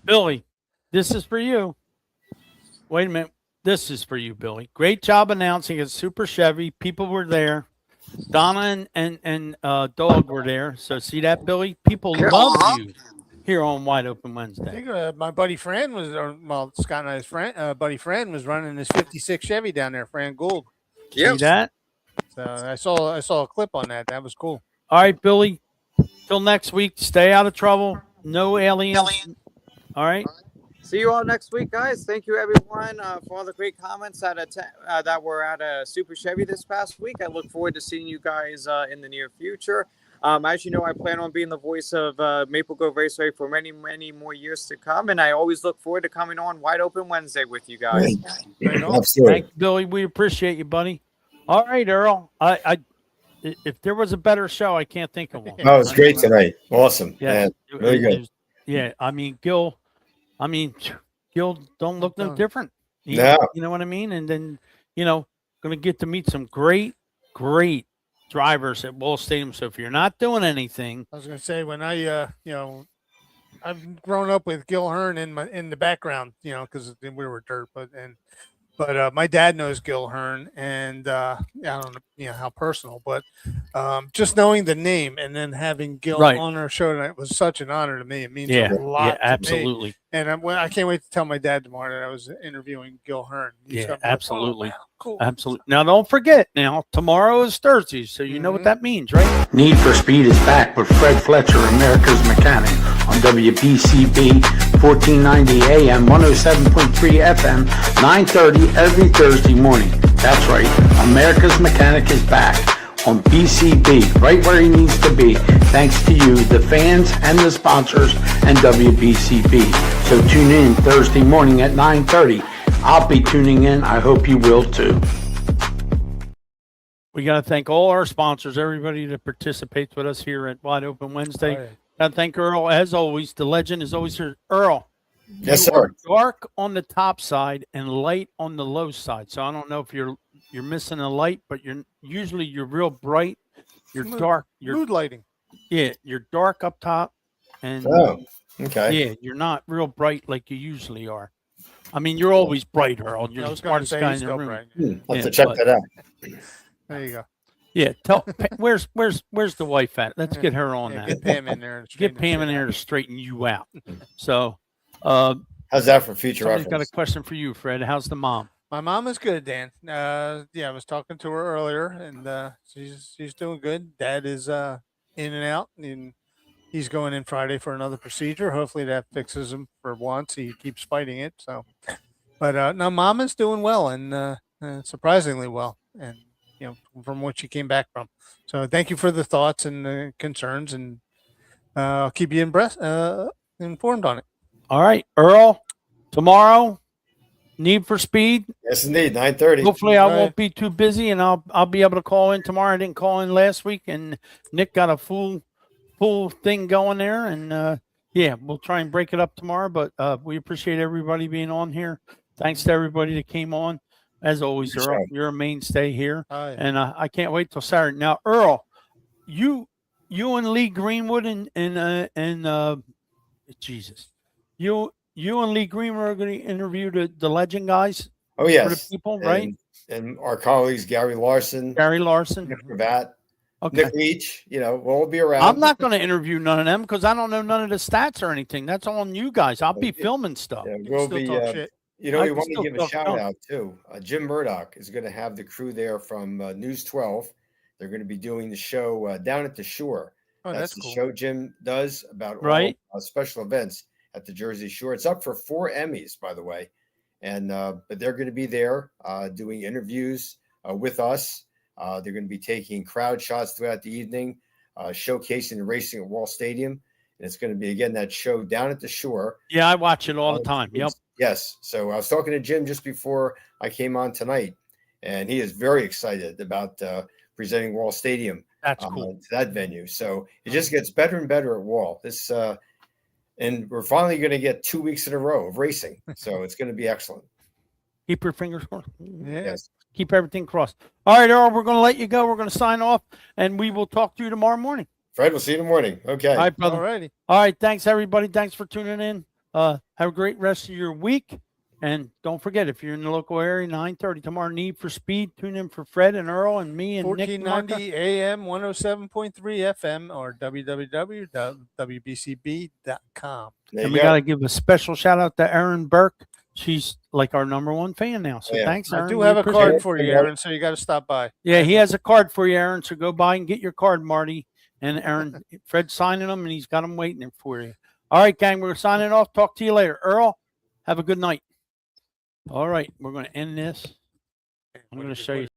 Billy, this is for you. Wait a minute. This is for you, Billy. Great job announcing at Super Chevy. People were there. Donna and Dog were there. So see that, Billy? People love you here on Wide Open I Wednesday. think my buddy Fran was, Scott and I's friend, buddy Fran was running his '56 Chevy down there. Fran Gould. See that? So I saw a clip on that. That was cool. All right, Billy. Till next week. Stay out of trouble. No aliens. All right. See you all next week, guys. Thank you, everyone, for all the great comments that were at Super Chevy this past week. I look forward to seeing you guys in the near future. As you know, I plan on being the voice of Maple Grove Raceway for many, many more years to come, and I always look forward to coming on Wide Open Wednesday with you guys. Absolutely. Thank you, Billy. We appreciate you, buddy. All right, Earl. If there was a better show, I can't think of one. Oh, it's great tonight. Awesome. Yeah, Yeah, really good. Yeah, I mean, Gil don't look no different. No. You know what I mean? And then, going to get to meet some great drivers at Wall Stadium. So if you're not doing anything, I was going to say when I I've grown up with Gil Hearn in the background, because we were dirt, and But my dad knows Gil Hearn, and I don't know, how personal, but just knowing the name and then having Gil Right. on our show tonight was such an honor to me. It means Yeah, a lot. yeah, to me. absolutely. And I can't wait to tell my dad tomorrow that I was interviewing Gil Hearn. He's Yeah, gonna be like, "Oh, absolutely. wow, cool. Absolutely. Now, don't forget, now, tomorrow is Thursday, so you know what that means, right? Need for Speed is back with Fred Fletcher, America's Mechanic, on WBCB 1490 AM, 107.3 FM, 9:30 every Thursday morning. That's right, America's Mechanic is back on BCB, right where he needs to be, thanks to you, the fans and the sponsors, and WBCB. So tune in Thursday morning at 9:30. I'll be tuning in. I hope you will too. We got to thank all our sponsors, everybody that participates with us here at Wide Open Wednesday. Oh, yeah. Got to thank Earl, as always. The legend is always here. Earl, Yes, you sir. are dark on the top side and light on the low side. So I don't know if you're missing a light, but you're real bright. You're Mood- dark. You're Mood lighting. you're dark up top, and Oh, okay. yeah, you're not real bright like you usually are. I mean, you're always bright, Earl. You're I the was going to smartest say guy he's in the still room. bright. I'll have Yeah, to check but- that out. There you go. Yeah, where's the wife at? Let's get her on Yeah, that. get Pam in there. And Get straighten Pam in shit there out. to straighten you out. So, How's that for future somebody's got a reference? question for you, Fred. How's the mom? My mom is good, Dan. Yeah, I was talking to her earlier, and she's doing good. Dad is in and out, and he's going in Friday for another procedure. Hopefully that fixes him for once. He keeps fighting it. So, but no, Mom is doing well, and surprisingly well, and from what she came back from. So thank you for the thoughts and concerns, and I'll keep you informed on it. All right, Earl. Tomorrow, Need for Speed. Yes, indeed. 9:30. Hopefully, I Right. won't be too busy, and I'll be able to call in tomorrow. I didn't call in last week, and Nick got a full thing going there, and yeah, we'll try and break it up tomorrow. But we appreciate everybody being on here. Thanks to everybody that came on. As always, Yes, Earl, sir. you're a mainstay here, Oh, yeah. and I can't wait till Saturday. Now, Earl, you and Lee Greenwood and Jesus, you and Lee Greenwood are going to interview the legend guys Oh, for the yes. people, right? And our colleagues, Gary Larson, Gary Larson. Nick Cravat, Okay. Nick Leach, we'll all be around. I'm not going to interview none of them because I don't know none of the stats or anything. That's on you guys. I'll be filming stuff. Yeah, You can we'll still be, talk shit. we I can want to still give a talk shout junk. out too. Jim Murdoch is going to have the crew there from News 12. They're going to be doing the show down at the shore. Oh, That's that's the cool. show Jim does about Right. all special events at the Jersey Shore. It's up for 4 Emmys, by the way. And but they're going to be there doing interviews with us. They're going to be taking crowd shots throughout the evening, showcasing the racing at Wall Stadium. And it's going to be, again, that show down at the shore. Yeah, I watch it all the time. Yep. Yes. So I was talking to Jim just before I came on tonight, and he is very excited about presenting Wall Stadium That's cool. to that venue. So it just gets better and better at Wall. And we're finally going to get 2 weeks in a row of racing. So it's going to be excellent. Keep your fingers crossed. Yeah. Yes. Keep everything crossed. All right, Earl, we're going to let you go. We're going to sign off, and we will talk to you tomorrow morning. Fred, we'll see you in the morning. Okay. All right, brother. Alrighty. All right. Thanks, everybody. Thanks for tuning in. Have a great rest of your week. And don't forget, if you're in the local area, 9:30 tomorrow, Need for Speed. Tune in for Fred and Earl and me and Nick. 1490 AM, 107.3 FM, or www.wbcb.com. There And you we go. got to give a special shout out to Erin Burke. She's like our #1 fan now. So Yeah. thanks, Erin. I do We have a appreciate card it. for you, Aaron, so you got to stop by. Yeah, he has a card for you, Aaron. So go by and get your card, Marty. And Aaron, Fred's signing them, and he's got them waiting for you. All right, gang, we're signing off. Talk to you later. Earl, have a good night. All right, we're going to end this. I'm going to show you.